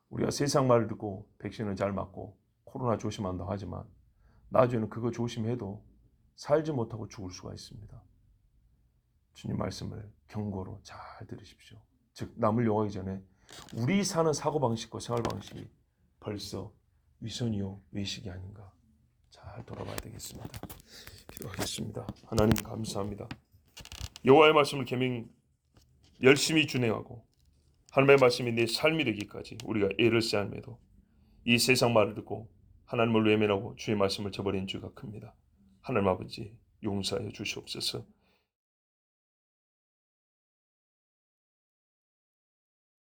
우리가 세상 말을 듣고 백신을 잘 맞고 코로나 조심한다고 하지만 나중에는 그거 조심해도 살지 못하고 죽을 수가 있습니다. 주님 말씀을 경고로 잘 들으십시오. 즉 남을 욕하기 전에 우리 사는 사고방식과 생활방식이 벌써 위선이요 외식이 아닌가 잘 돌아봐야 되겠습니다. 기도하겠습니다. 하나님 감사합니다. 여호와의 말씀을 계명 열심히 준행하고 하나님의 말씀이 내 삶이 되기까지 우리가 애를 쓰함에도 이 세상 말을 듣고 하나님을 외면하고 주의 말씀을 저버린 죄가 큽니다. 하나님 아버지 용서하여 주시옵소서.